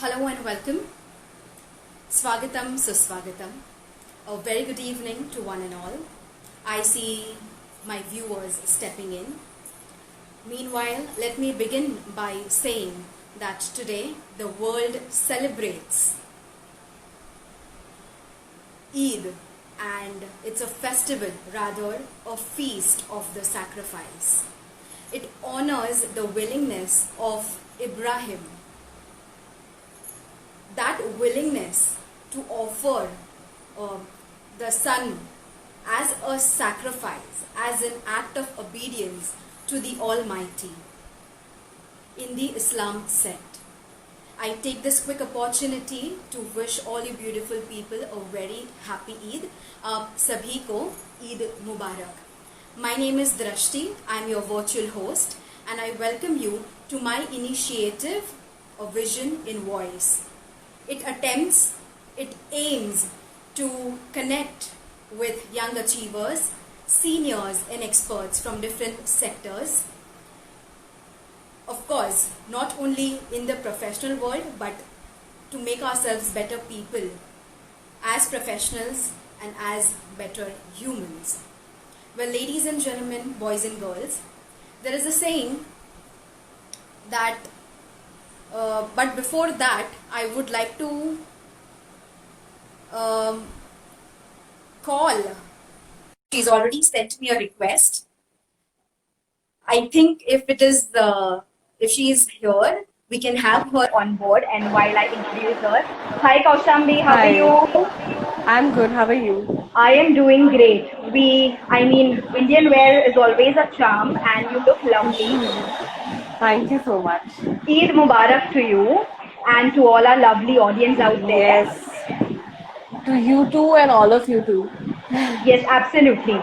Hello and welcome. Swagatam Suswagatam. A very good evening to one and all. I see my viewers stepping in. Meanwhile, let me begin by saying that today the world celebrates Eid, and it's a festival, rather a feast of the sacrifice. It honors the willingness of Ibrahim, that willingness to offer the son as a sacrifice, as an act of obedience to the Almighty in the Islam sect. I take this quick opportunity to wish all you beautiful people a very happy Eid. Sabhi ko Eid Mubarak. My name is Drashti. I am your virtual host and I welcome you to my initiative, A Vision in Voice. It aims to connect with young achievers, seniors and experts from different sectors. Of course, not only in the professional world, but to make ourselves better people as professionals and as better humans. Well, ladies and gentlemen, boys and girls, there is a saying that but before that, I would like to call. She's already sent me a request. I think if she is here, we can have her on board. And while I introduce her, hi Kaushambi, how are you? I'm good. How are you? I am doing great. Indian wear is always a charm, and you look lovely. Thank you so much. Eid Mubarak to you and to all our lovely audience out there. Yes. To you too and all of you too. Yes, absolutely.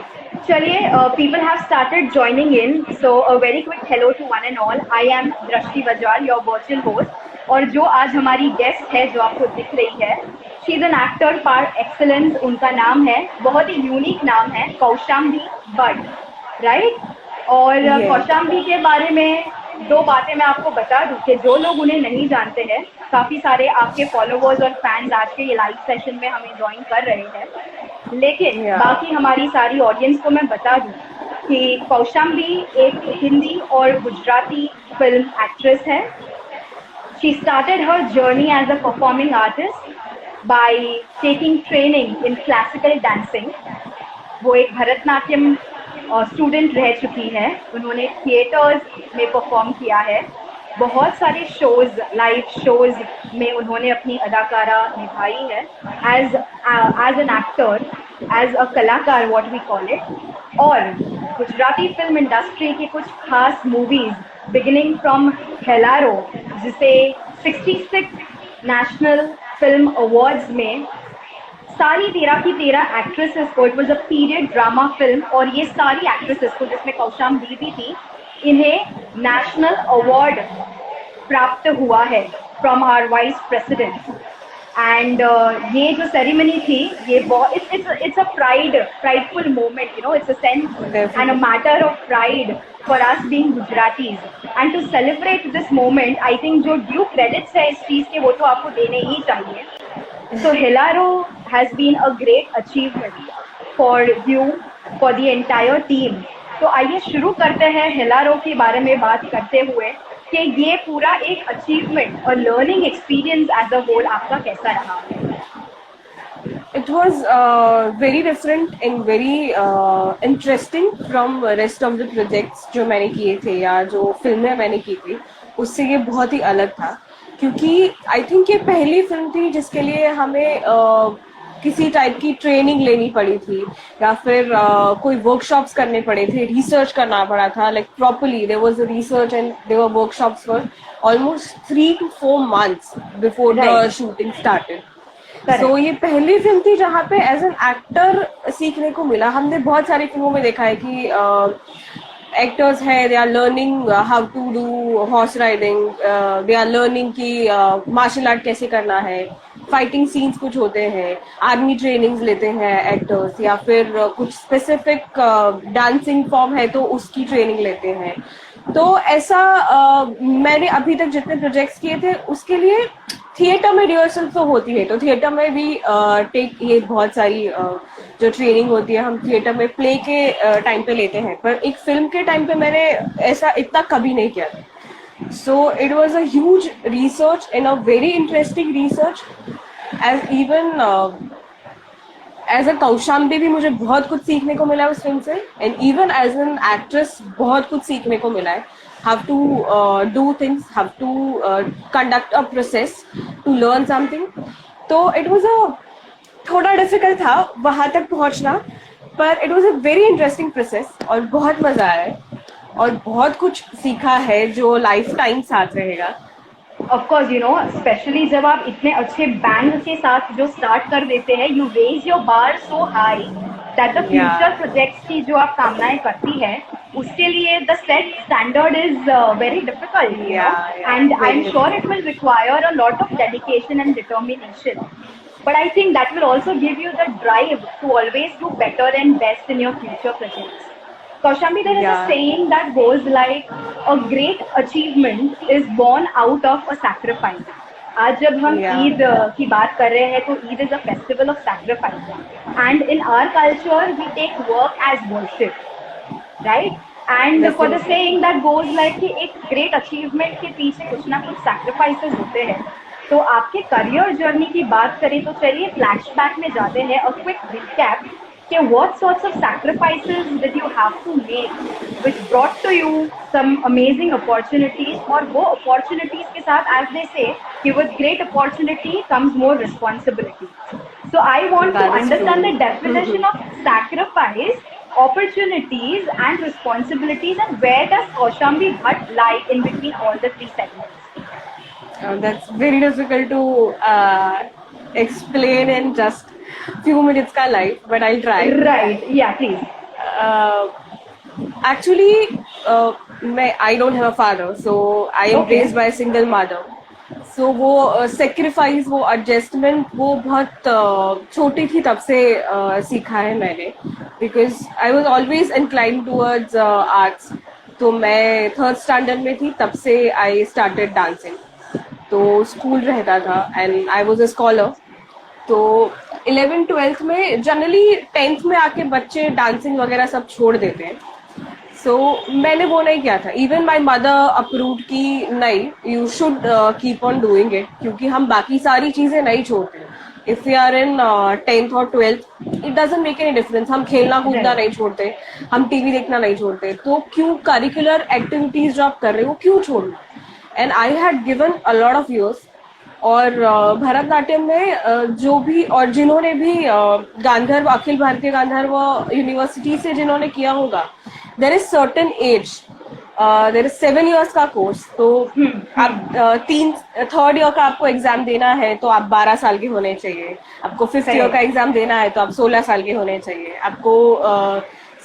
चलिए, people have started joining in. So a very quick hello to one and all. I am Drashti Bajar, your virtual host. और जो आज हमारी guest है, जो आपको दिख रही है, she is an actor par excellence. उनका नाम है, बहुत ही यूनिक नाम है, कौशाम्बी बट, राइट? और कौशाम्बी के बारे में दो बातें मैं आपको बता दूं कि जो लोग उन्हें नहीं जानते हैं, काफी सारे आपके फॉलोवर्स और फैंस आज के ये लाइव सेशन में हमें ज्वाइन कर रहे हैं, लेकिन बाकी हमारी सारी ऑडियंस को मैं बता दूं कि कौशाम्बी एक हिंदी और गुजराती फिल्म एक्ट्रेस है. She started her journey as a performing artist by taking training in classical dancing. वो एक भरतनाट्यम स्टूडेंट रह चुकी है. उन्होंने थिएटर्स में परफॉर्म किया है, बहुत सारे शोज, लाइव शोज में उन्होंने अपनी अदाकारा निभाई है as an actor, as a कलाकार व्हाट वी कॉल इट. और गुजराती फिल्म इंडस्ट्री की कुछ खास मूवीज बिगिनिंग फ्रॉम हेलारो, जिसे 66 नेशनल फिल्म अवार्ड्स में सारी 13 की 13 एक्ट्रेसेस को, it was a period drama film, और ये सारी एक्ट्रेसेस को, जिसमें कौशाम्बी भी थी, इन्हें नेशनल अवार्ड प्राप्त हुआ है from our vice president. And ये जो सेरेमनी थी, ये it's a prideful moment, you know, it's a sense and a matter of pride for us being Gujaratis. And to celebrate this moment, I think जो due credits है इस चीज़ के, वो तो आपको देने ही चाहिए. So Helaro has been a great achievement for you, for the entire team. तो आइए शुरू करते हैं हेलारो के बारे में बात करते हुए कि ये पूरा एक अचीवमेंट और learning experience as a whole आपका कैसा रहा? It was very different and very interesting from rest of the projects जो मैंने किए थे या जो फिल्में मैंने की थी, उससे ये बहुत ही अलग था. क्योंकि आई थिंक ये पहली फिल्म थी जिसके लिए हमें किसी टाइप की ट्रेनिंग लेनी पड़ी थी या फिर कोई वर्कशॉप्स करने पड़े थे, रिसर्च करना पड़ा था. Like properly there was a research and there were workshops for almost 3 to 4 months before the shooting started. So ये पहली फिल्म थी जहाँ पे एज एन एक्टर सीखने को मिला. हमने बहुत सारी फिल्मों में देखा है कि एक्टर्स है, they are learning how to do horse riding, they are learning कि मार्शल आर्ट कैसे करना है, फाइटिंग सीन्स कुछ होते हैं, आर्मी ट्रेनिंग्स लेते हैं एक्टर्स, या फिर कुछ स्पेसिफिक डांसिंग फॉर्म है तो उसकी ट्रेनिंग लेते हैं. तो ऐसा मैंने अभी तक जितने प्रोजेक्ट्स किए थे उसके लिए थिएटर में रिहर्सल तो होती है, तो थिएटर में भी टेक ये बहुत सारी जो ट्रेनिंग होती है हम थिएटर में प्ले के टाइम पे लेते हैं, पर एक फिल्म के टाइम पे मैंने ऐसा इतना कभी नहीं किया था। So it was a huge research and a very interesting research, as even as a Kaushambi भी मुझे बहुत कुछ सीखने को मिला उस फिल्म से, and even as an actress बहुत कुछ सीखने को मिला है। Have to do things, have to conduct a process to learn something. तो इट वाज अ थोड़ा डिफिकल्ट था वहां तक पहुंचना, पर it was a very interesting process और बहुत मजा आया है और बहुत कुछ सीखा है जो लाइफ टाइम साथ रहेगा। Of course you know, specially जब आप इतने अच्छे बैंग के साथ जो स्टार्ट कर देते हैं, you raise your bar so high that the future Yeah, projects की जो आप कामनाएं करती है उसके लिए the set standard is very difficult, you know, yeah, and I am very sure it difficult. Will require a lot of dedication and determination. But I think that will also give you the drive to always do better and best in your future projects. Kaushambi, there is a Yeah, saying that goes like, a great achievement is born out of a sacrifice. आज जब हम yeah, Eid की बात कर रहे हैं तो Eid is a festival of sacrifice and in our culture we take work as worship, right? And for the definitely. Saying that goes like कि एक ग्रेट अचीवमेंट के पीछे कुछ ना कुछ सैक्रिफाइसेस होते हैं. तो आपके करियर जर्नी की बात करें तो चलिए फ्लैशबैक में जाते हैं, अ क्विक रिकैप कि what sorts of sacrifices did you have to make which brought to you some amazing opportunities, और वो opportunities के साथ as they say कि with great opportunity comes more responsibility. So I want to That is understand the true. definition of sacrifice, opportunities and responsibilities, and where does Kaushambi Bhatt lie in between all the three segments? That's very difficult to explain in just few minutes का life, but I'll try. Right, yeah, please. Uh, Actually, I don't have a father, so I am Okay. raised by a single mother. So वो sacrifice, वो adjustment, वो बहुत छोटी थी तब से सीखा है मैंने, because I was always incline towards arts. तो मैं थर्ड स्टैंडर्ड में थी तब से आई स्टार्टेड डांसिंग. तो स्कूल रहता था and I was a scholar. तो 11th-12th में, जनरली 10th में आके बच्चे डांसिंग वगैरह सब छोड़ देते हैं. सो मैंने वो नहीं किया था. इवन माई मदर अप्रूव की नहीं, you should keep on doing it, क्योंकि हम बाकी सारी चीजें नहीं छोड़ते. If you are in 10th और 12th it doesn't make any difference. हम खेलना कूदना नहीं छोड़ते, हम टीवी देखना नहीं छोड़ते, तो क्यों करिकुलर एक्टिविटीज जो आप कर रहे हो क्यों छोड़ना. And I had given a lot of years. और भरतनाट्यम में जो भी और जिन्होंने भी गांधर्व, अखिल भारतीय गांधर्व यूनिवर्सिटी से जिन्होंने किया होगा, there is certain age, there is 7 years का कोर्स. तो आप थर्ड ईयर का आपको एग्जाम देना है तो आप 12 साल के होने चाहिए. आपको 5th ईयर का एग्जाम देना है तो आप 16 साल के होने चाहिए. आपको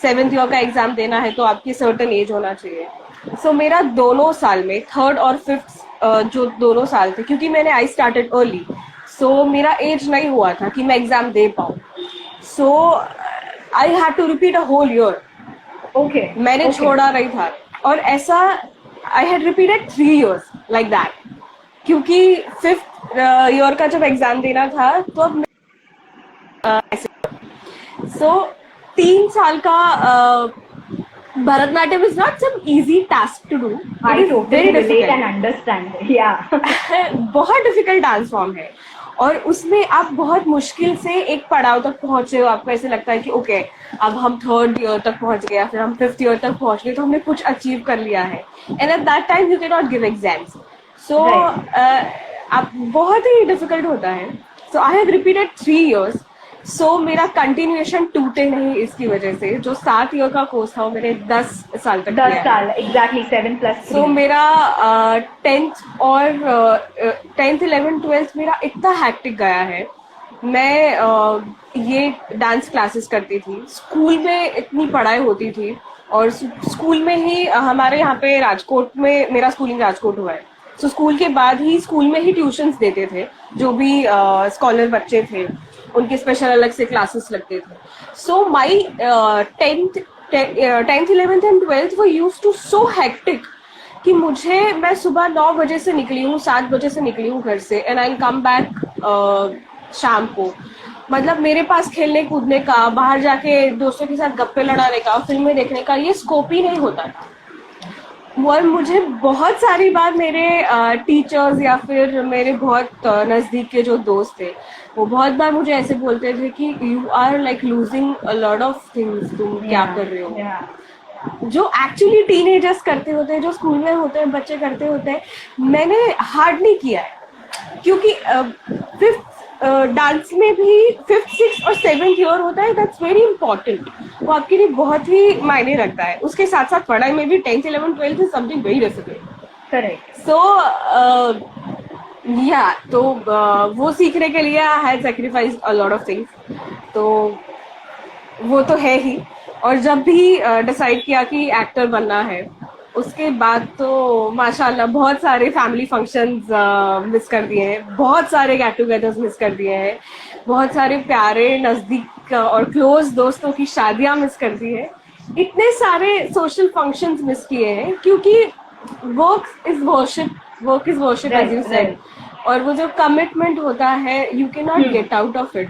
7th ईयर का एग्जाम देना है तो आपकी सर्टन एज होना चाहिए. सो मेरा दोनों साल में, थर्ड और फिफ्थ जो दोनों साल थे, क्योंकि मैंने आई स्टार्टेड अर्ली, सो मेरा एज नहीं हुआ था कि मैं एग्जाम दे पाऊँ. So I had to repeat a whole year. Okay. मैंने Okay. छोड़ा नहीं था. और ऐसा I had repeated 3 years like that, क्योंकि 5th ईयर का जब एग्जाम देना था तो अब सो 3 साल का Bharatanatyam is not some easy task to do. I it is totally very relate difficult. and understand. Yeah. बहुत डिफिकल्ट डांस फॉर्म है और उसमें आप बहुत मुश्किल से एक पड़ाव तक पहुंचे हो. आपको ऐसे लगता है कि ओके, अब हम 3rd ईयर तक पहुंच गए, फिर हम 5th ईयर तक पहुंच गए, तो हमने कुछ अचीव कर लिया है. And at that time you can not give exams. So आप बहुत ही डिफिकल्ट होता है. So I have repeated 3 years. So मेरा कंटिन्यूएशन टूटे नहीं इसकी वजह से. जो 7 ईयर का कोर्स था वो मैंने 10 साल तक 10 किया है. साल, एग्जैक्टली 7+3. सो मेरा 10th और 10th 11th 12th मेरा इतना हैक्टिक गया है. मैं ये डांस क्लासेस करती थी, स्कूल में इतनी पढ़ाई होती थी, और स्कूल में ही हमारे यहाँ पे राजकोट में, मेरा स्कूलिंग राजकोट हुआ है. सो स्कूल के बाद ही स्कूल में ही ट्यूशंस देते थे. जो भी स्कॉलर बच्चे थे उनके स्पेशल अलग से क्लासेस लगते थे. सो माई 10th 11th and 12th were used to so hectic कि मैं सुबह 9 बजे से निकली हूँ, 7 बजे से निकली हूँ घर से, एंड आई कम बैक शाम को। मतलब मेरे पास खेलने कूदने का, बाहर जाके दोस्तों के साथ गप्पे लड़ाने का, फिल्में देखने का ये स्कोप ही नहीं होता था। और मुझे बहुत सारी बार मेरे टीचर्स या फिर मेरे बहुत नज़दीक के जो दोस्त थे, वो बहुत बार मुझे ऐसे बोलते थे कि you are like losing a lot of things, तुम क्या कर रहे हो। जो एक्चुअली टीनेजर्स करते होते हैं, जो स्कूल में होते हैं बच्चे करते होते हैं, मैंने हार्ड नहीं किया है। क्योंकि फिफ्थ डांस में भी 5th, 6th और 7th ईयर होता है, दैट्स वेरी इंपॉर्टेंट। वो आपके लिए बहुत ही मायने रखता है। उसके साथ साथ पढ़ाई में भी 10th, 11th, 12th is something very difficult. Correct. So तो वो सीखने के लिए I had sacrifice a lot of things. तो वो तो है ही। और जब भी डिसाइड किया कि एक्टर बनना है, उसके बाद तो माशाल्लाह बहुत सारे फैमिली फंक्शंस मिस कर दिए हैं, बहुत सारे गेट टुगेदर्स मिस कर दिए हैं, बहुत सारे प्यारे नज़दीक और क्लोज दोस्तों की शादियां मिस कर दी है, इतने सारे सोशल फंक्शंस मिस किए हैं। क्योंकि work is worship as you said. और वो जो कमिटमेंट होता है, you can not get out of it.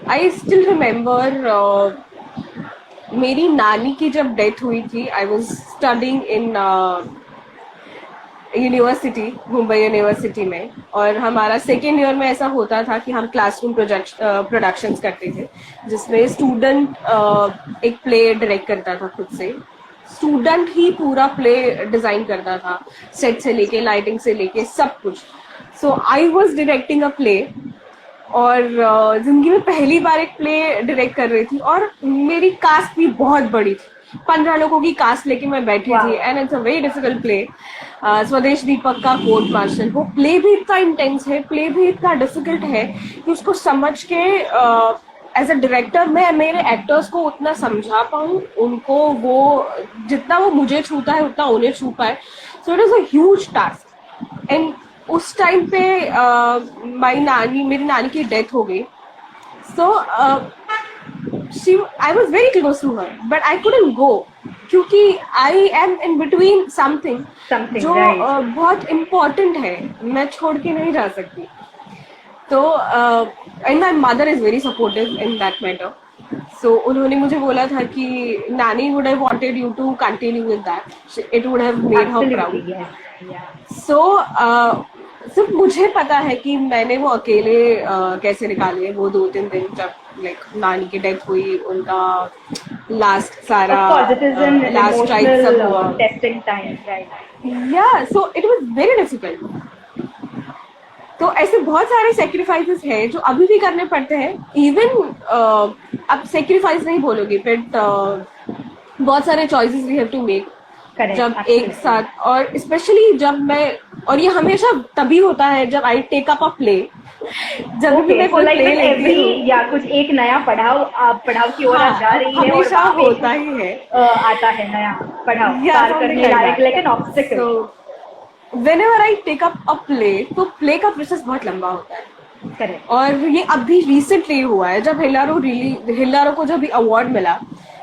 I still remember मेरी नानी की जब डेथ हुई थी, I was studying in university, Mumbai university में। और हमारा 2nd ईयर में ऐसा होता था कि हम क्लासरूम प्रोडक्शंस करते थे, जिसमें स्टूडेंट एक प्ले डायरेक्ट करता था खुद से। स्टूडेंट ही पूरा प्ले डिजाइन करता था, सेट से लेके लाइटिंग से लेके सब कुछ। So I was directing a play, और जिंदगी में पहली बार एक प्ले डायरेक्ट कर रही थी। और मेरी कास्ट भी बहुत बड़ी थी, 15 लोगों की कास्ट लेके मैं बैठी थी, and it's a very difficult play. स्वदेश दीपक का कोर्ट मार्शल, वो प्ले भी इतना इंटेंस है, प्ले भी इतना डिफिकल्ट है कि उसको समझ के एज अ डायरेक्टर मैं मेरे एक्टर्स को उतना समझा पाऊँ, उनको वो जितना वो मुझे छूता है उतना उन्हें छू पाए। So it is a huge task. And उस टाइम पे मेरी नानी की डेथ हो गई। So I was very close to her, but I couldn't go, क्योंकि I am in between something जो बहुत इम्पोर्टेंट है, मैं छोड़ के नहीं जा सकती। तो and my mother is very supportive in that matter. So उन्होंने मुझे बोला था कि nani would have wanted you to continue with that, it would have made her proud. So सिर्फ मुझे पता है कि मैंने वो अकेले कैसे निकाले वो 2-3 दिन, जब लाइक नानी की डेथ हुई, उनका लास्ट सारा लास्ट राइट सब हुआ। Testing time, right. Yeah so it was very difficult. तो ऐसे बहुत सारे सेक्रीफाइसेस हैं जो अभी भी करने पड़ते हैं। इवन अब सेक्रीफाइस नहीं बोलोगे, बट बहुत सारे choices we have to make जब एक साथ। और स्पेशली जब मैं, और ये हमेशा तभी होता है जब I take up a play, जब भी मैं कोई प्ले लेती हूँ या कुछ एक नया पढ़ाव की ओर जा रही है, हमेशा होता ही है, आता है नया पढ़ाव पार करने लायक, लेकिन obstacle. Whenever I take up a play, तो प्ले का प्रोसेस बहुत लंबा होता है। Correct. और ये अभी रिसेंटली हुआ है, जब हिलारो को जब अवार्ड मिला,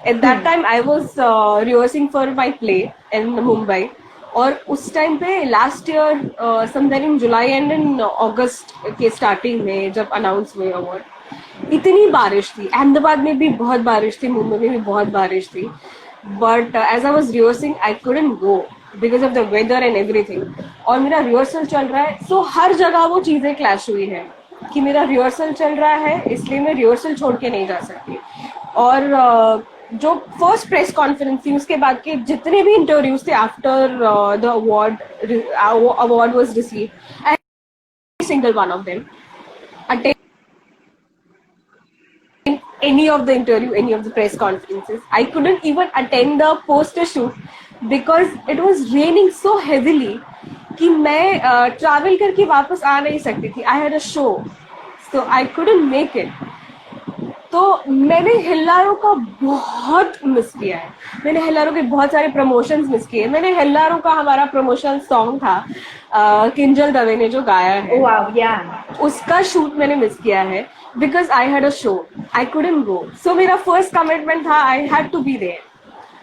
at that time I was rehearsing for my play in Mumbai. और उस टाइम पे last year somewhere in July and in August के स्टार्टिंग में जब अनाउंस हुए अवार्ड, इतनी बारिश थी, अहमदाबाद में भी बहुत बारिश थी, मुंबई में भी बहुत बारिश थी। But as I was rehearsing I couldn't go because of the weather and everything. और मेरा रिहर्सल चल रहा है, सो हर जगह वो चीजें क्लैश हुई है कि मेरा रिहर्सल चल रहा है, इसलिए मैं रिहर्सल छोड़ के नहीं जा सकती। और जो फर्स्ट प्रेस कॉन्फ्रेंस थी, उसके बाद के जितने भी इंटरव्यूज थे after the award was received, every single one of them attend any of the interview, any of the press conferences. I couldn't even attend the poster shoot because it was raining so heavily कि मैं travel करके वापस आ नहीं सकती थी. I had a show, so I couldn't make it. तो मैंने हिल्लारो का बहुत मिस किया है, मैंने हिल्लारो के बहुत सारे प्रमोशंस मिस किए। मैंने हिल्लारो का हमारा प्रमोशन सॉन्ग था किंजल दवे ने जो गाया है, उसका शूट मैंने मिस किया है because I had a show, I couldn't go. So मेरा फर्स्ट कमिटमेंट था I had to be there.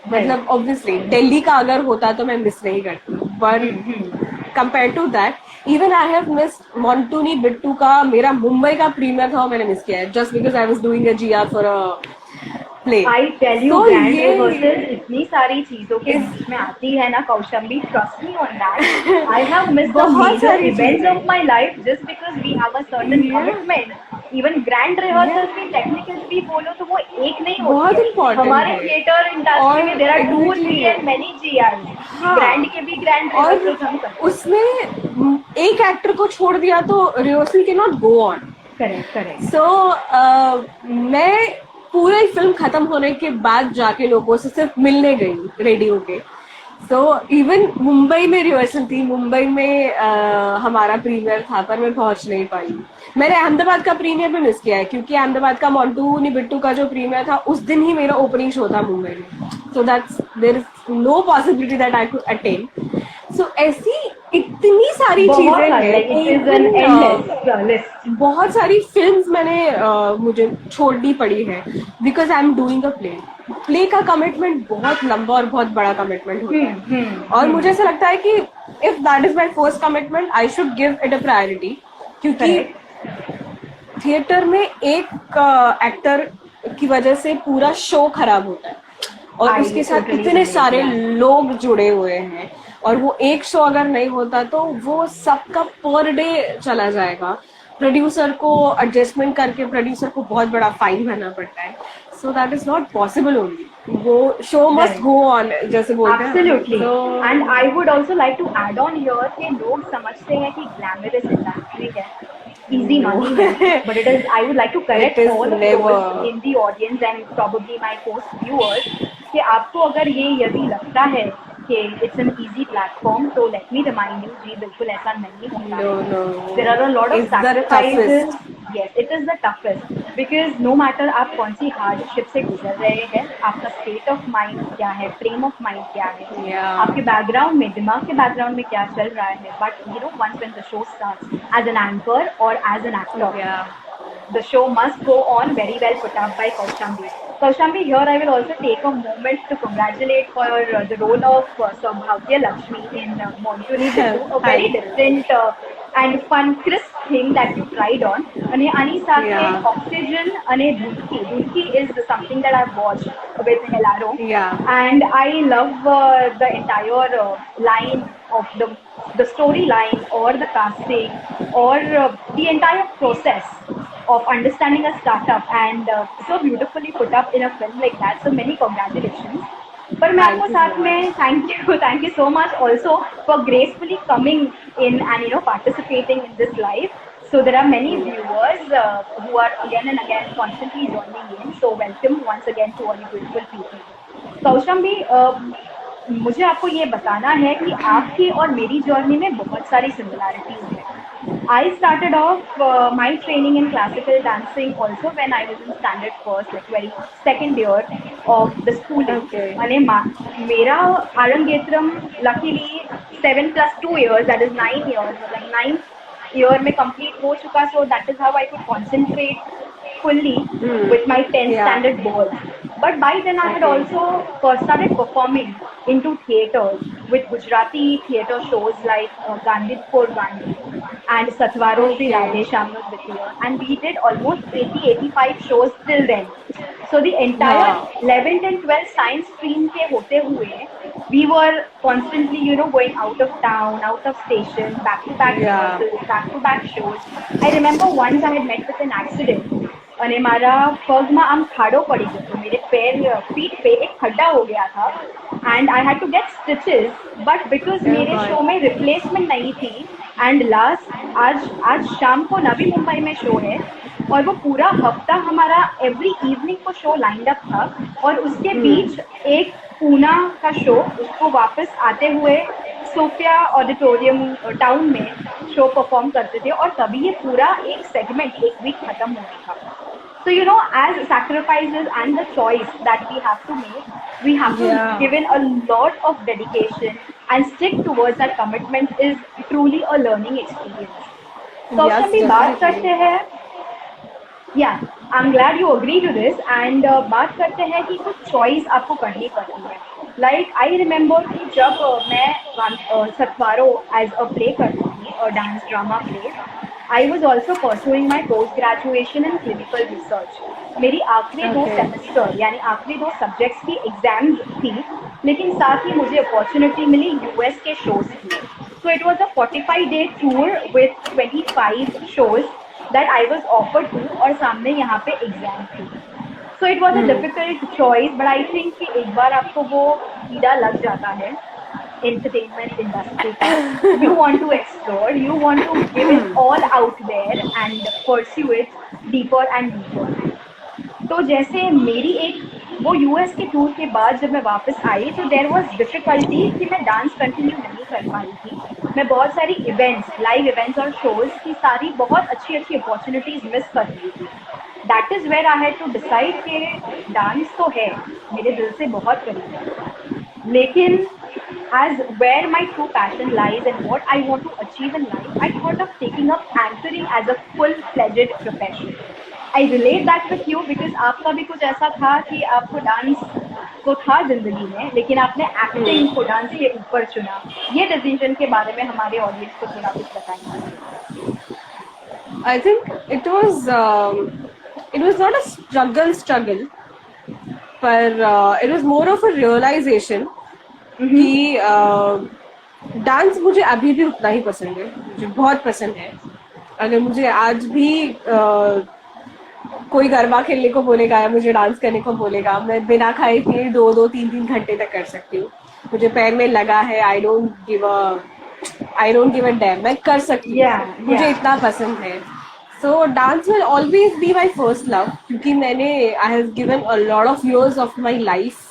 मतलब ऑब्वियसली दिल्ली का अगर होता तो मैं मिस नहीं करती, but compare to that even I have missed Montuni Bittu का, मेरा मुंबई का प्रीमियर था, मैंने मिस किया है just because I was doing a GR for a play. I tell you तो ग्रैंड ये रिहर्सल इतनी सारी चीजों के बीच में आती है ना Kaushambi, trust me on that. I have missed the बहुत मेजर सारी इवेंट्स चीजें, of my life just because we have a certain commitment. Even grand rehearsals भी टेक्निकल भी बोलो तो वो एक नहीं होती बहुत है। इम्पोर्टेंट हमारे है। थिएटर इंडस्ट्री और में there are two three exactly and many GR. हाँ, ग्रैंड के भी ग्रैंड और रिहर्सल्स हम करते हैं। उसमें एक एक्टर को छोड़ दिया तो रिहर्सल के not go on. Correct correct. So मैं पूरी फिल्म खत्म होने के बाद जाके लोगों से सिर्फ मिलने गई रेडियो के। सो इवन मुंबई में रिहर्सल थी, मुंबई में हमारा प्रीमियर था पर मैं पहुंच नहीं पाई। मैंने अहमदाबाद का प्रीमियर भी मिस किया है क्योंकि अहमदाबाद का मोंटू निबिट्टू का जो प्रीमियर था उस दिन ही मेरा ओपनिंग शो था मुंबई में, so that's there is no possibility that I could attend. So ऐसी इतनी सारी बहुत चीजें सारे, हैं। Like it is an even endless list. बहुत सारी फिल्म्स मैंने मुझे छोड़नी पड़ी है because I am doing a play. Play का कमिटमेंट बहुत लंबा और बहुत बड़ा कमिटमेंट होता है, और मुझे ऐसा लगता है कि if that is my first commitment I should give it a priority, क्योंकि करेक्ट। थिएटर में एक एक्टर की वजह से पूरा शो खराब होता है और आई उसके साथ टोटली इतने रिलेट, सारे या लोग जुड़े हुए हैं, और वो एक शो अगर नहीं होता तो वो सबका पर डे चला जाएगा। प्रोड्यूसर को एडजस्टमेंट करके प्रोड्यूसर को बहुत बड़ा फाइन भरना पड़ता है, so that is not possible only. वो शो मस्ट गो ऑन जैसे बोलते हैं ना। Absolutely. And I would also like to add on here कि लोग समझते हैं कि ग्लैमरस इंडस्ट्री है, इजी नो मनी है, but it is, I would like to it correct is all of those never. In the audience and probably my post viewers कि आपको अगर ये यदि लगता है कि इट्स एन इजी प्लेटफॉर्म, तो लेट मी रिमाइंड यू जी, बिल्कुल ऐसा नहीं होता नो है। No, there are a lot of it's the sacrifices. Toughest. Yes, it is the toughest, because no matter आप कौन सी हार्डशिप से गुजर रहे हैं, आपका स्टेट ऑफ माइंड क्या है, फ्रेम ऑफ माइंड क्या है, आपके बैकग्राउंड में, दिमाग के बैकग्राउंड में क्या चल रहा है, but you know once when the show starts as an anchor और as an actor, the show must go on. Very well put up by Kaushambi. Kaushambi, here I will also take a moment to congratulate for the role of Saubhagya Lakshmi in Montuni Bittu, a very different and fun, crisp thing that you tried on. Ani સાથે Oxygen અને Dudki. Dudki is something that I've watched with Helaro. And I love the entire line of the storyline or the casting or the entire process of understanding a startup, and so beautifully put up in a film like that. So many congratulations. पर मैं आपको साथ में thank you so much also for gracefully coming in and participating in this live. So there are many viewers who are again and again constantly joining in. So welcome once again to all you beautiful people. Kaushambi, मुझे आपको ये बताना है कि आपकी और मेरी journey में बहुत सारी सिमिलैरिटीज हैं. I started off my training in classical dancing also when I was in standard first, like very second year of the schooling. अने मेरा आरंगेत्रम luckily 7+2 years, that is 9 years, like 9th year में complete हो चुका, so that is how I could concentrate fully with my 10th standard board. But by then I had also started performing into theatres with Gujarati theatre shows like Gandhidpur Gandhi and Satvaro Sri Radhesham was with here, and we did almost 80-85 shows till then. So the entire 11th and 12th science stream ke hote hue, we were constantly going out of town, out of station, back to back rehearsals, back to back shows. I remember once I had met with an accident અને મારા પગમાં આમ ખાડો પડી ગયો, मेरे पैर feet पे एक खड्डा हो गया था, and I had to get stitches, but because मेरे शो में रिप्लेसमेंट नहीं थी, and लास्ट आज शाम को नवी मुंबई में शो है और वो पूरा हफ्ता हमारा एवरी इवनिंग को शो लाइंड अप था, और उसके बीच एक पूना का शो, उसको वापस आते हुए सोफिया ऑडिटोरियम टाउन में शो परफॉर्म करते थे, और तभी ये पूरा एक सेगमेंट एक वीक खत्म होना था. So as sacrifices and the choice that we have to make, we have to give in a lot of dedication and stick towards that commitment is truly a learning experience. तो अभी बात करते हैं या I am glad you agree to this and बात करते हैं कि कुछ चॉइस आपको करनी पड़ती है. लाइक आई रिमेम्बर कि जब मैं सत्वारो एज अ प्ले करती थी, dance drama play, I was also pursuing my post graduation in clinical research. मेरी आखिरी दो Okay. सेमेस्टर यानी आखिरी दो सब्जेक्ट्स की एग्जाम थी, लेकिन साथ ही मुझे अपॉर्चुनिटी मिली यूएस के शोज की. So it was a 45-day tour with 25 shows that I was offered to और सामने यहाँ पे एग्जाम थी. So it was a difficult choice, but I think कि एक बार आपको वो कीड़ा लग जाता है entertainment industry का, you want to explore, you want to give it all out there and pursue it deeper and deeper. तो जैसे मेरी एक वो यूएस के टूर के बाद जब मैं वापस आई तो देर वॉज डिफिकल्टी कि मैं डांस कंटिन्यू नहीं कर पाई थी. मैं बहुत सारी इवेंट्स, लाइव इवेंट्स और शोज की सारी बहुत अच्छी अच्छी अपॉर्चुनिटीज मिस कर रही थी. That is where I had to decide कि डांस तो है, मेरे दिल से बहुत करीब है, लेकिन as where my true passion lies and what I want to achieve in life, I thought of taking up anchoring as a full-fledged profession. I relate that with you because आपका भी कुछ ऐसा था कि आपको डांस तो था जिंदगी में, लेकिन आपने एक्टिंग को डांस के ऊपर चुना. ये डिसीजन के बारे में हमारे ऑडियंस को थोड़ा कुछ बताएंगे. I think it was not a struggle, पर it was more of a realization कि डांस मुझे अभी भी उतना ही पसंद है, मुझे बहुत पसंद है. अगर मुझे आज भी कोई गरबा खेलने को बोलेगा या मुझे डांस करने को बोलेगा, मैं बिना खाए पिए 2-3 घंटे तक कर सकती हूँ. मुझे पैर में लगा है, I don't give a dam, मैं कर सकती हूँ. मुझे इतना पसंद है. सो dance will always be my first love, क्योंकि मैंने I have given a lot of years of my life.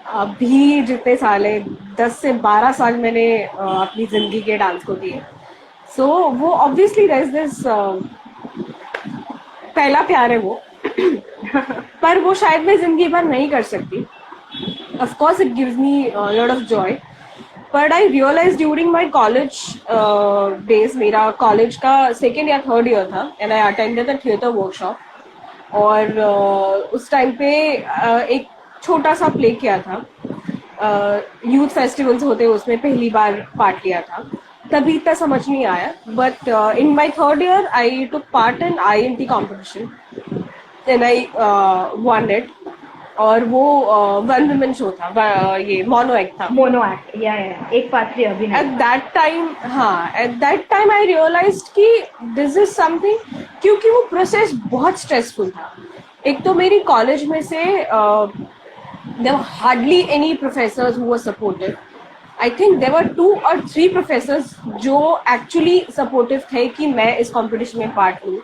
अभी जितने साल है, 10 से 12 साल मैंने अपनी जिंदगी के डांस को दिए. सो वो ऑब्वियसली देयर इज दिस पहला प्यार है वो. पर वो शायद मैं जिंदगी भर नहीं कर सकती. Of course it gives me lot of joy, but I realise during my college days, मेरा कॉलेज का 2nd या 3rd ईयर था, and I attended the theatre workshop. और उस टाइम पे एक छोटा सा प्ले किया था, यूथ फेस्टिवल्स होते उसमें पहली बार पार्ट लिया था. तभी इतना समझ नहीं आया, but in my 3rd year I took part in INT competition and I won it. और वो 1 women शो था, ये मोनो एक्ट था. मोनो एक्ट या एक पात्री अभिनय. At that time I realised कि दिस इज समथिंग, क्योंकि वो प्रोसेस बहुत स्ट्रेसफुल था. एक तो मेरी कॉलेज में से there were hardly any professors who were supportive. I think there were 2 or 3 professors जो actually supportive थे कि मैं इस competition में part लूँ,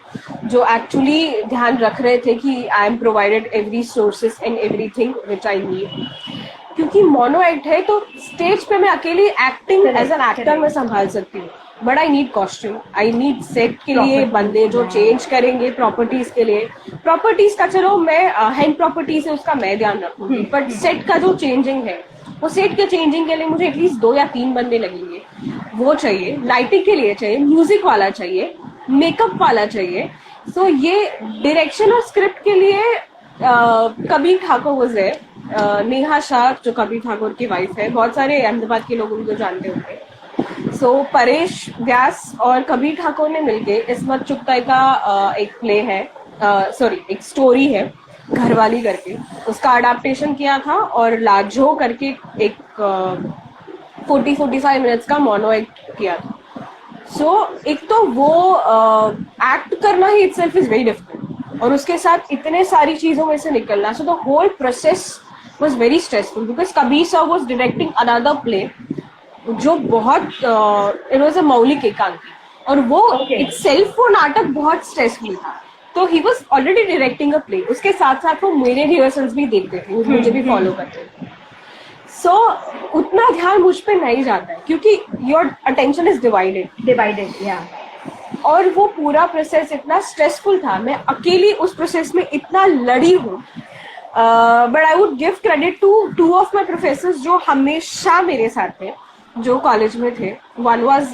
जो actually ध्यान रख रहे थे कि I am provided every sources and everything which I need. क्योंकि मोनो एक्ट है तो स्टेज पे मैं अकेली एक्टिंग एज एन एक्टर में संभाल सकती हूँ, but I need costume, I need set के लिए बंदे जो चेंज करेंगे, प्रॉपर्टीज के लिए. प्रॉपर्टीज का चलो मैं हैंड प्रॉपर्टीज है उसका मैं ध्यान रखूंगी, बट सेट का जो चेंजिंग है, वो सेट के चेंजिंग के लिए मुझे एटलीस्ट 2 या 3 बंदे लगेंगे. वो चाहिए, लाइटिंग के लिए चाहिए, म्यूजिक वाला चाहिए, मेकअप वाला चाहिए. सो ये डायरेक्शन और स्क्रिप्ट के लिए कबीर ठाकुर वॉज देयर, नेहा शाह जो कबीर ठाकुर की वाइफ है, बहुत सारे अहमदाबाद के लोग उनको जानते होंगे. सो परेश व्यास और कबीर ठाकुर ने मिलके इस्मत चुगताई का एक प्ले है, सॉरी एक स्टोरी है घरवाली करके, उसका अडेप्टेशन किया था और लाजो करके एक 40-45 मिनट्स का मोनो एक्ट किया था. सो एक तो वो एक्ट करना ही इटसेल्फ इज वेरी डिफिकल्ट, और उसके साथ इतने सारी चीजों में से निकलना. So the whole process was very stressful because Kabir sir was directing another play जो बहुत इट वाज अ मौलिक एकांकी, और वो इटसेल्फ वो नाटक बहुत स्ट्रेसफुल था. तो he was already directing a play, उसके साथ साथ वो मेरे रिहर्सल्स भी देखते थे, मुझे भी फॉलो करते थे. सो उतना ध्यान मुझ पे नहीं जाता है क्योंकि योर अटेंशन इज डिवाइडेड या. और वो पूरा प्रोसेस इतना स्ट्रेसफुल था, मैं अकेली उस प्रोसेस में इतना लड़ी हूँ. But I would give credit to 2 of my professors जो हमेशा मेरे साथ थे, जो कॉलेज में थे. वन वॉज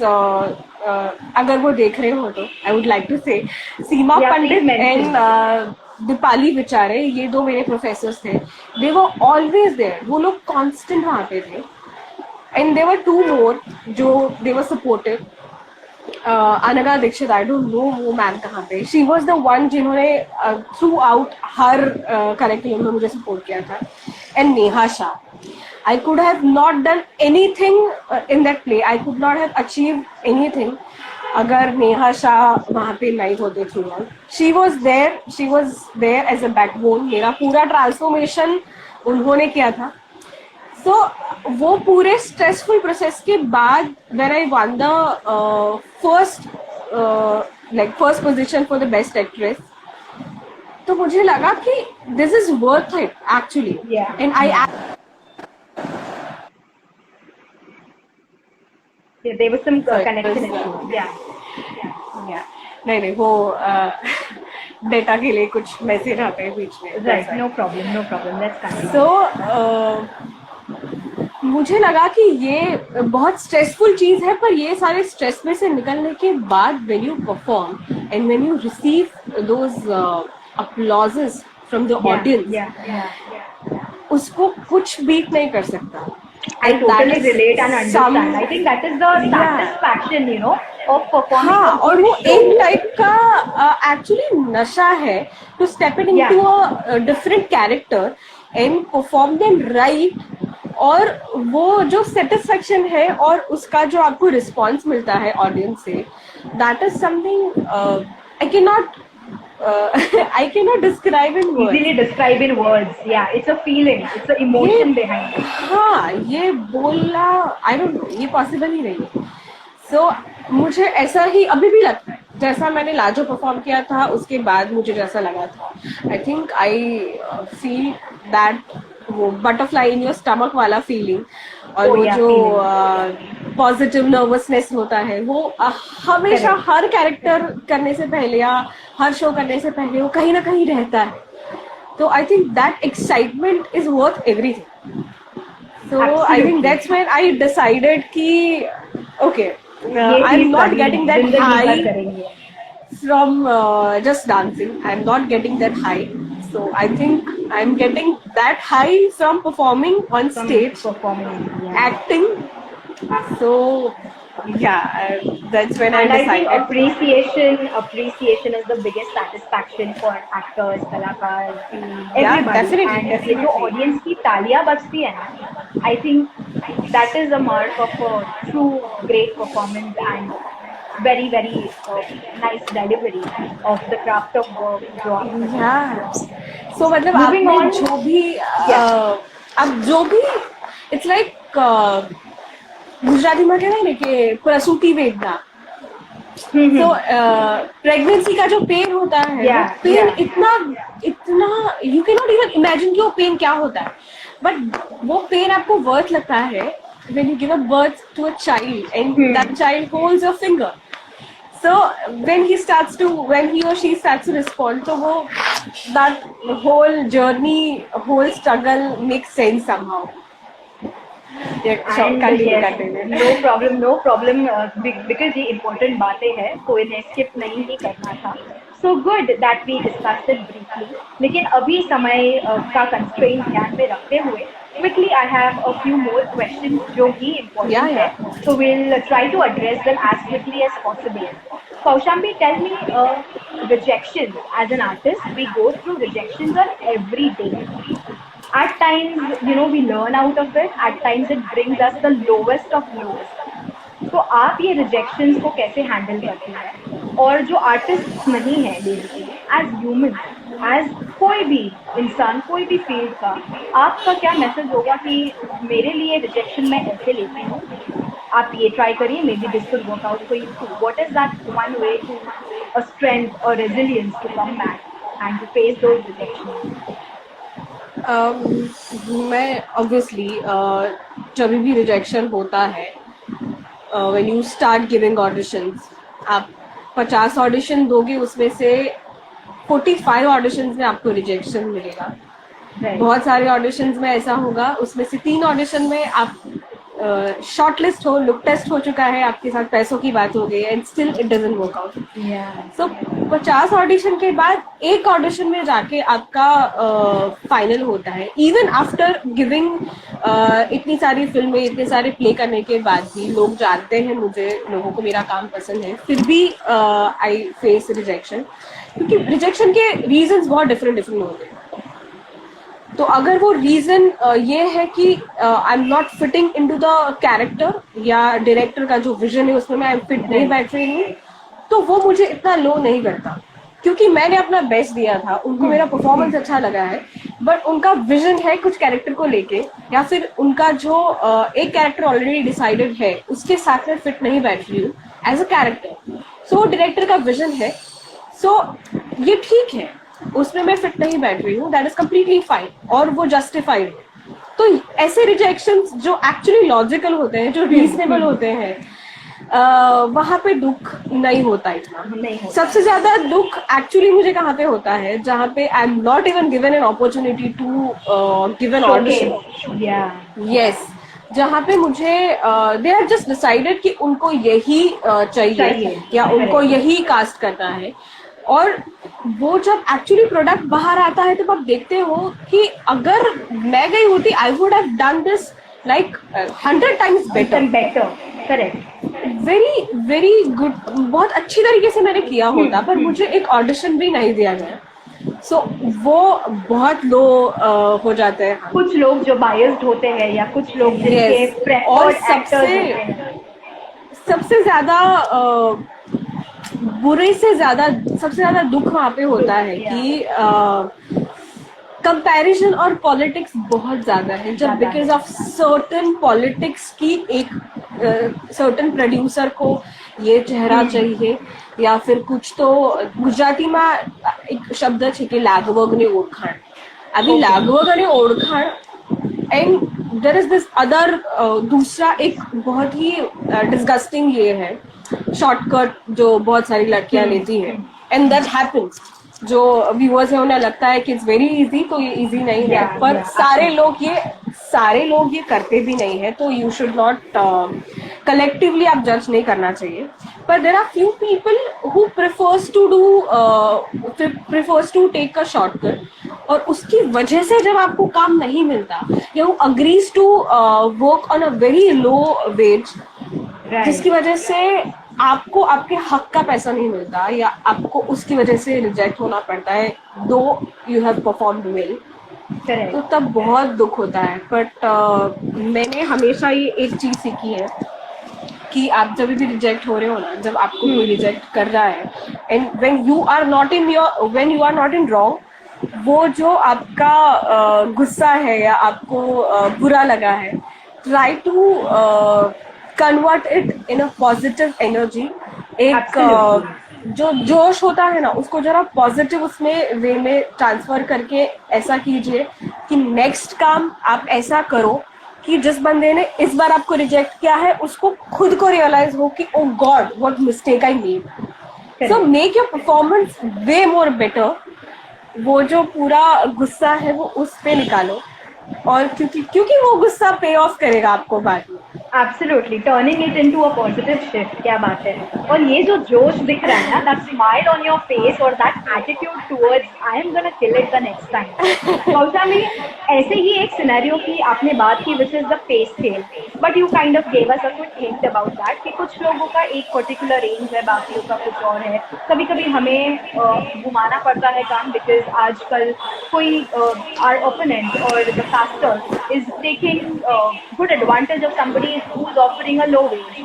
अगर वो देख रहे हो तो आई वुड लाइक टू से सीमा Yeah, Pandit please mention. And Deepali विचारे, ये दो मेरे प्रोफेसर्स थे. दे वर ऑलवेज देयर, वो लोग कांस्टेंट वहाँ पे थे. एंड देयर वर टू मोर जो दे वर सपोर्टिव. अनगा दीक्षित, आई डोंट नो वो मैम कहाँ पे. शी वॉज द वन जिन्होंने थ्रू आउट हर करिकुलम में मुझे सपोर्ट किया था. And Neha Shah, I could have not done anything in that play. I could not have achieved anything अगर नेहा शाह वहाँ पे नहीं होते throughout. She was there as a backbone. मेरा पूरा ट्रांसफॉर्मेशन उन्होंने किया था. सो वो पूरे स्ट्रेसफुल प्रोसेस के बाद when I one the first position for the best actress, तो मुझे लगा कि this is worth it actually. And I There was some Sorry, connection there's, issue. Yeah. नहीं वो डेटा के लिए कुछ मैसेज आते हैं बीच में. Right. No problem. No problem. Let's continue. So मुझे लगा कि ये बहुत स्ट्रेसफुल चीज है, पर ये सारे स्ट्रेस में से निकलने के बाद when you perform and when you receive those applauses from the audience, उसको कुछ बीट नहीं कर सकता. I totally relate and understand. I think that is the satisfaction, you know, of performing. हाँ, और वो एक टाइप का एक्चुअली नशा है to step in into a different character and perform them right. और वो जो सेटिस्फेक्शन है और उसका जो आपको रिस्पॉन्स मिलता है ऑडियंस से, that is something I cannot describe in words. Easily describe in words. Yeah, it's a feeling. It's an emotion behind it. हाँ, ये बोलना I don't know, ये पॉसिबल ही नहीं है. So मुझे ऐसा ही अभी भी लगता है जैसा मैंने लाजो परफॉर्म किया था उसके बाद मुझे जैसा लगा था. I think I feel that वो बटरफ्लाई इन योर स्टमक वाला फीलिंग और वो जो पॉजिटिव नर्वसनेस होता है वो हमेशा हर कैरेक्टर करने से पहले या हर शो करने से पहले वो कहीं ना कहीं रहता है. तो I think that excitement is worth everything. So I think that's when I decided कि okay, I am not getting that high from just dancing. I'm not getting that high. So I think I'm getting that high from performing on stage, acting. So that's when and I decided. I think appreciation is the biggest satisfaction for actors, kalakars, everybody. Definitely. And ये जो audience की तालियां बजती है ना, I think that is a mark of a true great performance and very nice delivery of the craft of work जो आप so मतलब आपने जो भी अब जो भी it's like गुजराती में कहते हैं ना कि प्रसूति वेदना. तो प्रेगनेंसी का जो पेन होता है पेन इतना you can not even imagine कि वो पेन क्या होता है. बट वो पेन आपको वर्थ लगता है when you give a birth to a child and that child holds your finger. So when he or she starts to respond, so wo that whole journey, whole struggle makes sense somehow. No problem because ये important बातें हैं तो इन्हें skip नहीं ही करना था. So good that we discussed it briefly. लेकिन अभी समय का constraint ध्यान में रखते हुए quickly I have a few more questions जो भी important है. So we'll try to address them as quickly as possible. Kaushambi, tell me, rejection as an artist, we go through rejections on every day. At times, you know, we learn out of it. At times, it brings us the lowest of lows. तो आप ये rejections को कैसे handle करते हैं? और जो artists नहीं है basically, as human, as कोई भी इंसान, कोई भी field का, आपका क्या message होगा कि मेरे लिए rejection मैं ऐसे लेती हूँ, आप ये try करिए, maybe this will work out for you too. What is that one way to a strength or resilience to come back and to face those rejections? मैं obviously जब भी rejection होता है, when you start giving auditions, आप 50 audition दोगे उसमें से 45 auditions में आपको रिजेक्शन मिलेगा. बहुत सारे ऑडिशंस में ऐसा होगा उसमें से 3 ऑडिशन में आप शॉर्ट लिस्ट हो, लुक टेस्ट हो चुका है, आपके साथ पैसों की बात हो गई and still it doesn't work out. So 50 audition के बाद एक ऑडिशन में जाके आपका फाइनल होता है। इवन आफ्टर गिविंग इतनी सारी फिल्में, इतने सारे प्ले करने के बाद भी लोग जानते हैं मुझे, लोगों को मेरा काम पसंद है, फिर भी आई फेस रिजेक्शन, क्योंकि रिजेक्शन के रीजंस बहुत डिफरेंट होते हैं। तो अगर वो रीजन ये है कि आई am not fitting into the character, या डायरेक्टर का जो विजन है उसमें मैं फिट नहीं बैठ रही हूँ, तो वो मुझे इतना लो नहीं करता, क्योंकि मैंने अपना बेस्ट दिया था, उनको मेरा परफॉर्मेंस अच्छा लगा है, बट उनका विजन है कुछ कैरेक्टर को लेके, या फिर उनका जो एक कैरेक्टर ऑलरेडी डिसाइडेड है उसके साथ में फिट नहीं बैठ रही हूँ as a character. So director का विजन है, सो ये ठीक है, उसमें मैं फिट नहीं बैठ रही हूँ, दैट इज कम्प्लीटली फाइन, और वो जस्टिफाइड है। तो ऐसे रिजेक्शंस जो एक्चुअली लॉजिकल होते हैं, जो रीजनेबल होते हैं, वहां पे दुख नहीं होता इतना। नहीं होता। सबसे ज्यादा दुख एक्चुअली मुझे कहाँ पे होता है, जहाँ पे I am not even given an opportunity to give an audition. Yes, जहाँ पे मुझे दे आर जस्ट डिसाइडेड कि उनको यही चाहिए या उनको यही कास्ट करना है, और वो जब एक्चुअली प्रोडक्ट बाहर आता है तो आप देखते हो कि अगर मैं गई होती I would have done this like 100 times better. Correct, very very good, बहुत अच्छी तरीके से मैंने किया होता, पर मुझे एक ऑडिशन भी नहीं दिया गया। सो वो बहुत लो हो जाते हैं। कुछ लोग जो बायस्ड होते हैं, या कुछ लोग जिनके और सबसे सबसे ज्यादा बुरे से ज्यादा सबसे ज्यादा दुख वहां पे होता है कि कंपैरिजन और पॉलिटिक्स बहुत ज्यादा है, जब बिकॉज ऑफ सर्टन पॉलिटिक्स की एक सर्टन प्रोड्यूसर को ये चेहरा चाहिए, या फिर कुछ तो गुजराती में एक शब्द है कि लागवगने ओळखाण, अभी लागवगने ओळखाण, and there is this other दूसरा एक बहुत ही डिस्गस्टिंग ये है शॉर्टकट जो बहुत सारी लड़कियां लेती है, एंड दैट हैपेंस। जो व्यूअर्स है उन्हें लगता है कि इट्स वेरी इजी, तो ये इजी नहीं है, पर सारे लोग ये करते भी नहीं है, तो यू शुड नॉट कलेक्टिवली आप जज नहीं करना चाहिए। पर there are few people who prefers to take a shortcut, और उसकी वजह से जब आपको काम नहीं मिलता, या वो agrees to work on a very low wage, जिसकी वजह से आपको आपके हक का पैसा नहीं मिलता, या आपको उसकी वजह से रिजेक्ट होना पड़ता है, दो यू हैव परफॉर्म्ड वेल, तो तब बहुत दुख होता है। बट मैंने हमेशा ये एक चीज सीखी है कि आप जब भी रिजेक्ट हो रहे हो ना, जब आपको कोई रिजेक्ट कर रहा है, and when you are not in wrong, वो जो आपका गुस्सा है या आपको बुरा लगा है, try to convert it in a positive energy. एक जो जोश होता है ना, उसको जरा पॉजिटिव उसमें वे में ट्रांसफर करके ऐसा कीजिए कि नेक्स्ट काम आप ऐसा करो कि जिस बंदे ने इस बार आपको रिजेक्ट किया है उसको खुद को रियलाइज हो कि oh God what mistake I made. So make your performance way more better. वो जो पूरा गुस्सा है वो उस पे निकालो, और क्योंकि वो गुस्सा पे ऑफ करेगा आपको बाद में। Absolutely, turning it into a positive shift, क्या बात है। और ये जो जोश दिख रहा है ना, that smile on your face और that attitude towards I am gonna kill it the next time। Kaushambi, ऐसे ही एक सिनेरियो की आपने बात की which is the pay scale, but you kind of gave us a quick hint about that कि कुछ लोगों का एक particular range है, बाकियों का कुछ और है। कभी कभी हमें घुमाना पड़ता है काम, because आजकल कोई our opponent or the caster is taking good advantage of somebody who's offering a low wage.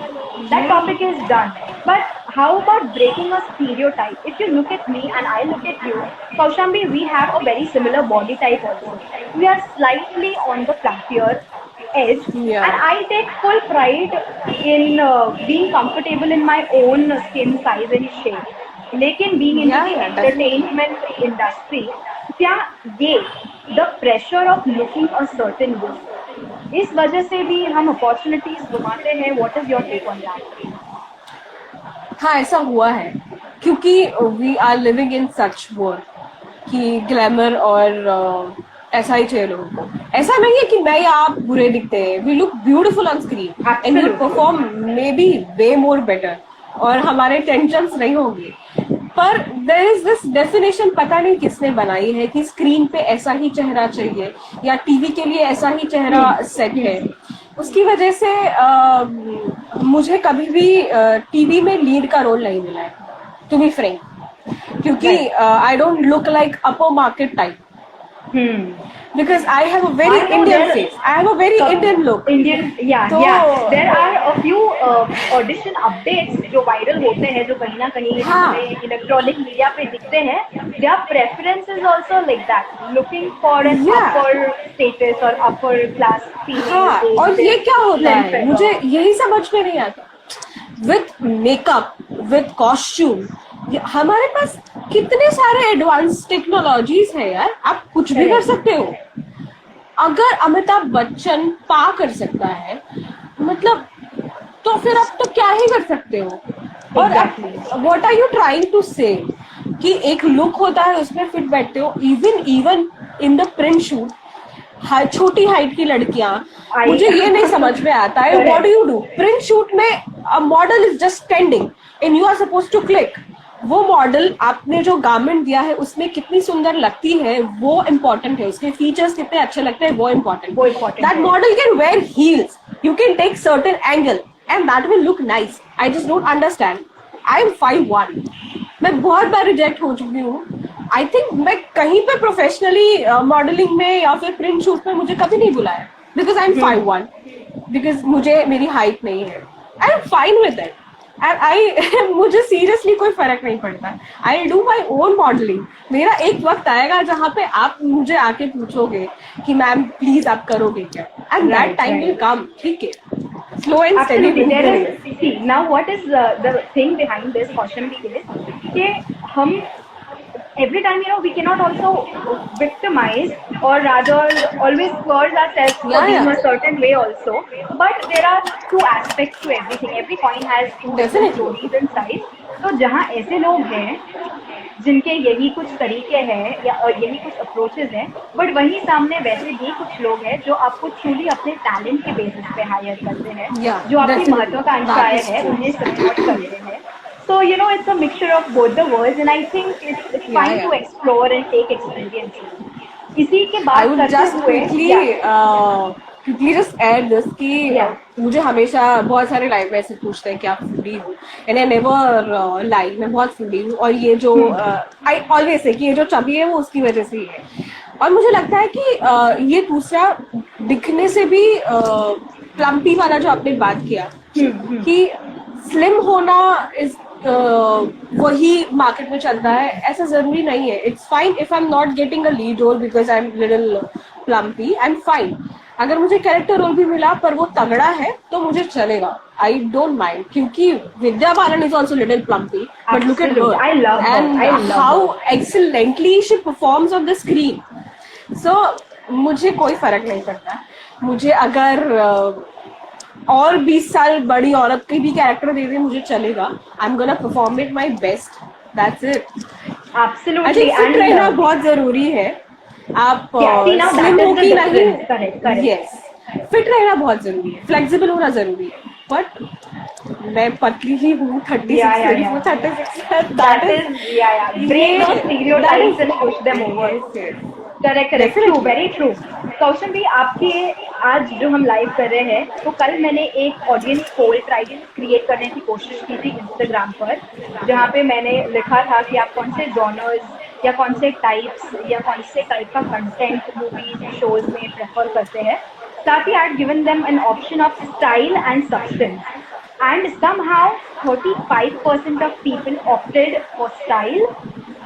That topic is done. But how about breaking a stereotype? If you look at me and I look at you, Kaushambi, we have a very similar body type also. We are slightly on the fluffier edge, and I take full pride in being comfortable in my own skin size and shape. लेकिन being in the entertainment industry, क्या ये the pressure of looking a certain way, इस वजह से भी हम opportunities घुमाते हैं? What is your take on that? हाँ, ऐसा हुआ है, क्योंकि we are living in such world कि ग्लैमर और ऐसा ही चाहिए लोगों को। ऐसा नहीं है कि मैं या आप बुरे दिखते हैं, we look beautiful on screen and we perform may be way more better, और हमारे टेंशन्स नहीं होंगे। पर देयर इज दिस डेफिनेशन, पता नहीं किसने बनाई है कि स्क्रीन पे ऐसा ही चेहरा चाहिए या टीवी के लिए ऐसा ही चेहरा सेट है। उसकी वजह से मुझे कभी भी टीवी में लीड का रोल नहीं मिला है, टू बी फ्रैंक, क्योंकि I don't look like upper market type, because I have a very Indian face. I have a very Indian look. Indian, yeah, yeah. There are a few audition updates जो viral होते हैं, जो कहीं ना कहीं electronic media पे दिखते हैं. Their preference is also like that, looking for an upper status or upper class female. और ये क्या होता है, मुझे यही समझ में नहीं आता. With makeup, with costume, हमारे पास कितने सारे एडवांस टेक्नोलॉजीज है यार, आप कुछ भी कर सकते हो. अगर अमिताभ बच्चन पा कर सकता है, मतलब तो फिर आप तो क्या ही कर सकते हो. और what are you trying to say कि एक लुक होता है, उसमें फिट बैठते हो. Even in the print shoot, छोटी हाइट की लड़कियां, मुझे ये नहीं समझ में आता है, what do you do. Print shoot में a model is just standing and you are suppose to click. वो मॉडल आपने जो गारमेंट दिया है उसमें कितनी सुंदर लगती है वो इम्पोर्टेंट है, उसके फीचर्स कितने अच्छे लगते हैं वो important. That model can wear heels, you can take certain angle and that will look nice. I just don't understand. I am 5'1", मैं बहुत बार रिजेक्ट हो चुकी हूँ. आई थिंक मैं कहीं पे प्रोफेशनली मॉडलिंग में या फिर प्रिंट शूट में मुझे कभी नहीं बुलाया, बिकॉज आई एम 5'1", बिकॉज मुझे मेरी हाइट नहीं है. आई एम फाइन विद दैट. मुझे सीरियसली कोई फर्क नहीं पड़ता. I do my own modelling. मेरा एक वक्त आएगा जहाँ पे आप मुझे आके पूछोगे कि मैम प्लीज आप करोगे क्या, and that time will come. ठीक है, slow and steady. Now what is the thing behind this question भी इज कि हम every time, we cannot also victimize or rather always curse ourselves for being a certain way also. But there are two aspects to everything. Every coin has two different stories and sides. तो जहाँ ऐसे लोग हैं जिनके यही कुछ तरीके हैं या यही कुछ अप्रोचेस हैं, बट वहीं सामने वैसे भी कुछ लोग हैं जो आपको truly अपने टैलेंट के बेसिस पे हायर करते हैं, जो आपकी महत्वाकांक्षाएं हैं उन्हें सपोर्ट करते हैं. So, it's a mixture of both the worlds, and I think it's fine to explore and take experience. इसी के बाद quickly just add this कि मुझे हमेशा बहुत सारे लाइव में ऐसे पूछते हैं कि आप फूडी हो, and I never lie, मैं बहुत फूडी हूँ. और ये जो I always say कि ये जो चबी है वो उसकी वजह से ही है. और मुझे लगता है कि ये दूसरा दिखने से भी प्लम्पी वाला जो आपने बात किया कि स्लिम होना इज वही मार्केट में चलता है, ऐसा जरूरी नहीं है. It's fine if I am not getting a lead role because I am little plumpy, I am fine. अगर मुझे कैरेक्टर रोल भी मिला पर वो तगड़ा है तो मुझे चलेगा, आई डोंट माइंड. क्योंकि Vidya Balan is also little plumpy, but look at her and how excellently she performs on the screen. So मुझे कोई फर्क नहीं पड़ता. मुझे अगर और 20 साल बड़ी औरत की भी कैरेक्टर दे दे मुझे चलेगा. I am gonna perform it my best, that's it. Absolutely. Fit रहना बहुत जरूरी है. आप स्लिम हो कि नहीं, यस, फिट रहना बहुत जरूरी है, फ्लेक्सिबल होना जरूरी है. बट मैं पतली ही हूँ, 36. That is break those stereotypes and push them over. Correct. True, very true. कौशल भी आपके आज जो हम लाइव कर रहे हैं, तो कल मैंने एक ऑडियंस पोल क्रिएट करने की कोशिश की थी इंस्टाग्राम पर, जहाँ पे मैंने लिखा था कि आप कौन से जॉनर्स या कौन से टाइप्स या कौन से टाइप का कंटेंट मूवीज शोज में प्रेफर करते हैं. साथ ही I had given them an option of style and substance, and somehow 35% of people opted for style,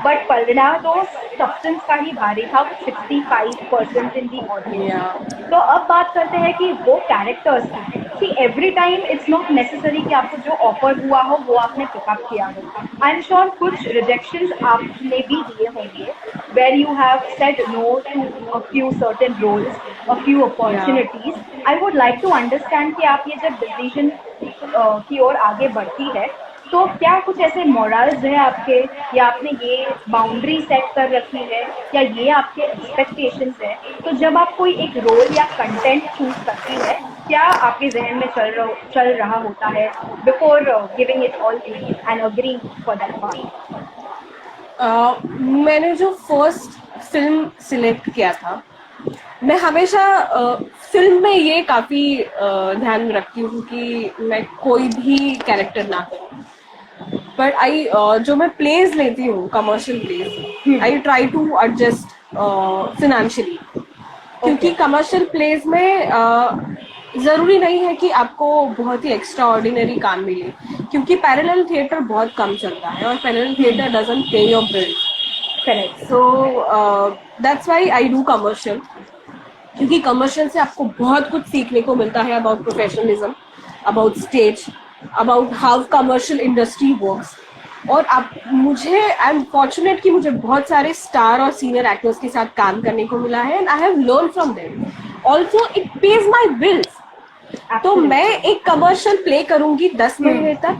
but परिणाम तो सब्सटेंस का ही भारी था, 65% इन दी ऑडियंस. तो अब बात करते हैं कि वो कैरेक्टर्स की every time it's not necessary कि आपको जो ऑफर हुआ हो वो आपने पिकअप किया हो. आई एम श्योर कुछ रिजेक्शंस आपने भी दिए होंगे where you have said no to a few certain roles, a few opportunities. I would like to understand कि आप ये जब डिसीजन की ओर आगे बढ़ती है तो क्या कुछ ऐसे मॉरल्स है आपके, या आपने ये बाउंड्री सेट कर रखी है, या ये आपके एक्सपेक्टेशंस है? तो जब आप कोई एक रोल या कंटेंट चूज करती है, क्या आपके जहन में चल रहा होता है before giving it all and agree for that part? मैंने जो फर्स्ट फिल्म सिलेक्ट किया था, मैं हमेशा फिल्म में ये काफी ध्यान में रखती हूँ कि मैं कोई भी कैरेक्टर ना करूँ, बट आई जो मैं प्लेज लेती हूँ, commercial plays, I try to adjust financially, क्योंकि कमर्शियल प्लेज में जरूरी नहीं है कि आपको बहुत ही एक्स्ट्रा ऑर्डिनरी काम मिले, क्योंकि पैरेलल थिएटर बहुत कम चलता है और पैरेलल थिएटर डजंट पे your bill. Correct. So that's why I do commercial, क्योंकि कमर्शियल से आपको बहुत कुछ सीखने को मिलता है about professionalism, about stage, about how commercial industry works. और आप मुझे आई एम फॉर्चुनेट कि मुझे बहुत सारे स्टार और सीनियर एक्टर्स के साथ काम करने को मिला है, and I have learn from them. Also it pays my bills. तो मैं एक कमर्शियल प्ले करूंगी 10 महीने तक,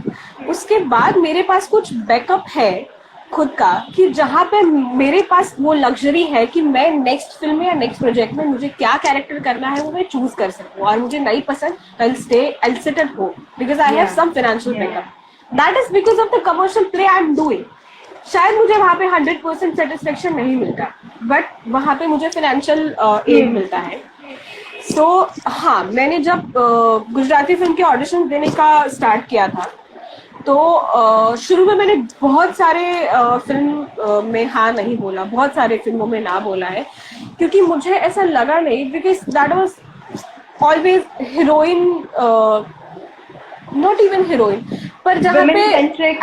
उसके बाद मेरे पास कुछ बैकअप है खुद का, कि जहां पे मेरे पास वो लग्जरी है कि मैं नेक्स्ट फिल्म या नेक्स्ट प्रोजेक्ट में मुझे क्या कैरेक्टर करना है वो मैं चूज कर सकूं, और मुझे नहीं पसंद I sit at home because I have some financial backup. That is because of the commercial play I am doing. शायद मुझे वहां पे 100% सेटिस्फेक्शन नहीं मिलता, बट वहां पे मुझे फाइनेंशियल एड मिलता है। सो हाँ, मैंने जब गुजराती फिल्म के ऑडिशन देने का स्टार्ट किया था, तो शुरू में मैंने बहुत सारे फिल्म में हाँ नहीं बोला, बहुत सारे फिल्मों में ना बोला है, क्योंकि मुझे ऐसा लगा नहीं, because that was always heroine, not even heroine, पर जहाँ पे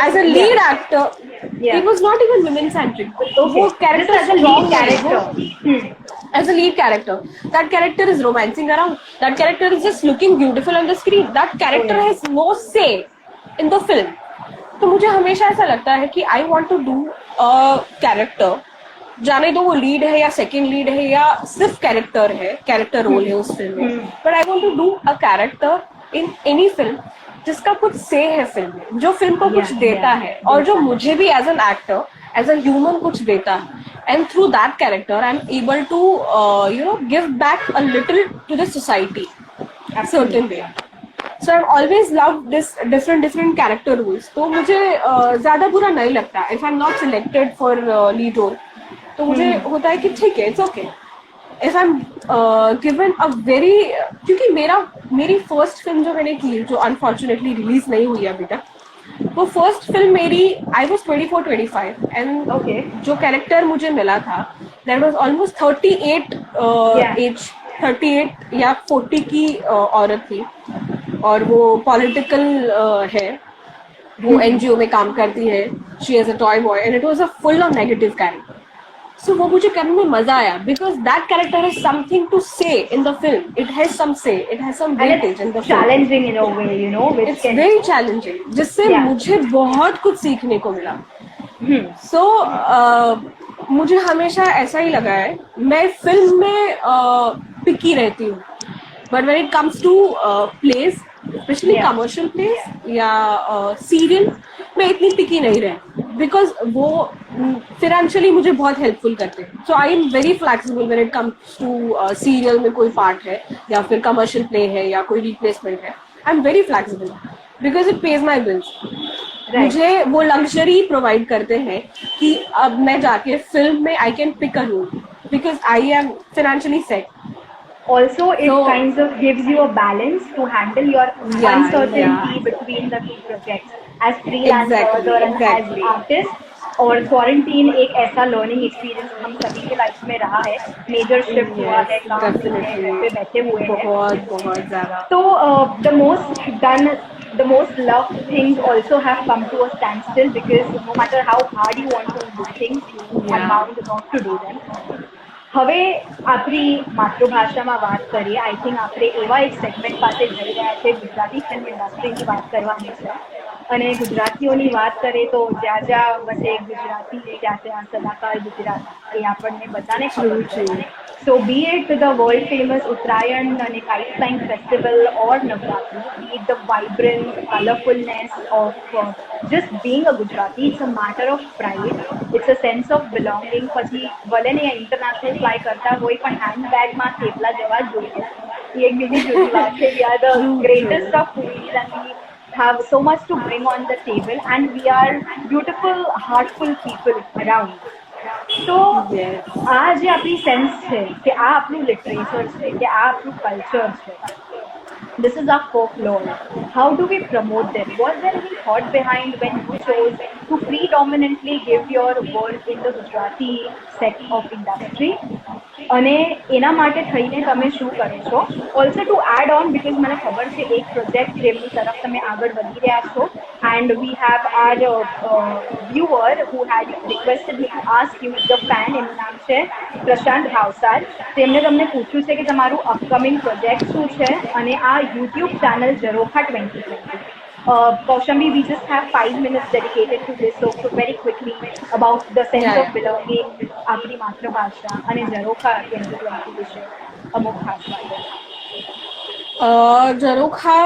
as a lead actor it was not even women centric. वो character as a lead character, as a lead character, that character is romancing around, that character is just looking beautiful on the screen, that character has no say in the film. तो मुझे हमेशा ऐसा लगता है कि I want to do a character, जाने दो वो लीड है या सेकंड लीड है या सिर्फ कैरेक्टर है, कैरेक्टर रोल है उस फिल्म में, but I want to do a character in any film जिसका कुछ से है फिल्म में, जो फिल्म को कुछ देता है, और जो मुझे भी as an actor, as a human कुछ देता है, and through that character I'm able to give back a little to the society certain way. So I've always loved this different character roles. तो मुझे ज्यादा बुरा नहीं लगता if I'm not selected for lead role. तो मुझे होता है कि ठीक है, it's okay if I'm given a very, क्योंकि मेरी फर्स्ट फिल्म जो मैंने की, जो अनफॉर्चुनेटली रिलीज नहीं हुई अभी तक, वो फर्स्ट फिल्म मेरी, आई वॉज 24-25 एंड जो कैरेक्टर मुझे मिला था दैट वॉज ऑलमोस्ट 38 एज, 38 या 40 की औरत थी, और वो पॉलिटिकल है, वो एनजीओ में काम करती है, she is a toy boy, and it was a full of negative character. So वो मुझे करने में मजा आया, because that character has something to say in the film. It has some say, it has some weightage in the film. Challenging in a way, you know. It's very challenging, जिससे मुझे बहुत कुछ सीखने को मिला. So मुझे हमेशा ऐसा ही लगा है, मैं फिल्म में पिकी रहती हूँ, but when it comes to plays, especially commercial plays या serial, मैं इतनी पिकी नहीं रहती, बिकॉज वो फिनेंशियली मुझे बहुत हेल्पफुल करते हैं. So I am very flexible when it comes to serial में कोई पार्ट है या फिर कमर्शियल प्ले है या कोई रिप्लेसमेंट है. आई am very flexible because it pays my bills. मुझे वो लग्जरी प्रोवाइड करते हैं कि अब मैं जाके फिल्म में I can pick a role because I am financially set. Also, it kind of gives you a balance to handle your uncertainty between the two projects as freelancers or as artists. और quarantine एक ऐसा learning experience हम सभी के life में रहा है. Major shift हुआ है, काम पे बैठे हुए हैं बहुत ज़्यादा. तो the most loved things also have come to a standstill because no matter how hard you want to do things, you are bound not to do them. હવે આપણી માતૃભાષામાં વાત કરીએ. આઈ થિંક આપણે એવા એક સેગમેન્ટ પાસે જઈ રહ્યા છે, ગુજરાતી ફિલ્મ ઇન્ડસ્ટ્રીની વાત કરવાની છે. અને ગુજરાતીઓની વાત કરીએ તો જ્યાં જ્યાં વસે ગુજરાતી ત્યાં ત્યાં સદાકાળ ગુજરાત, એ આપણને બધાને ખબર છે. So be it the world famous Uttarayan and Kite Flying Festival or Navratri, be it the vibrant colorfulness of just being a Gujarati, it's a matter of pride. It's a sense of belonging. પછી ભલે ને international fly કરતા હોય પણ હેન્ડબેગમાં થેપલા જવા જ જોઈએ. એ એક બીજી જુદી વાત છે. We are the greatest of foodies and we have so much to bring on the table and we are beautiful, heartful people around. તો આ જે આપણી સેન્સ છે કે આ આપણું લિટરેચર છે કે આ આપણું કલ્ચર છે, this is our folklore. How do we promote them? Was there any thought behind when you chose to predominantly give your work in the Gujarati set of industry? અને એના માટે થઈને તમે શું કરો છો? Also to add on because મને ખબર છે એક પ્રોજેક્ટ જેમની તરફ તમે આગળ વધી રહ્યા છો and we have our viewer who had requested me to ask you the fan, એનું નામ છે પ્રશાંત ભાવસાર. તેમણે તમને પૂછ્યું છે કે તમારું અપકમિંગ પ્રોજેક્ટ શું છે અને આ YouTube channel ઝરોખા 2020. Kaushambi, we just have 5 minutes dedicated to this, so very quickly about the sense of belonging, આપણી માતૃભાષા અને ઝરોખા 2020 વિશે અમુક ખાસ વાતો. Jharokha,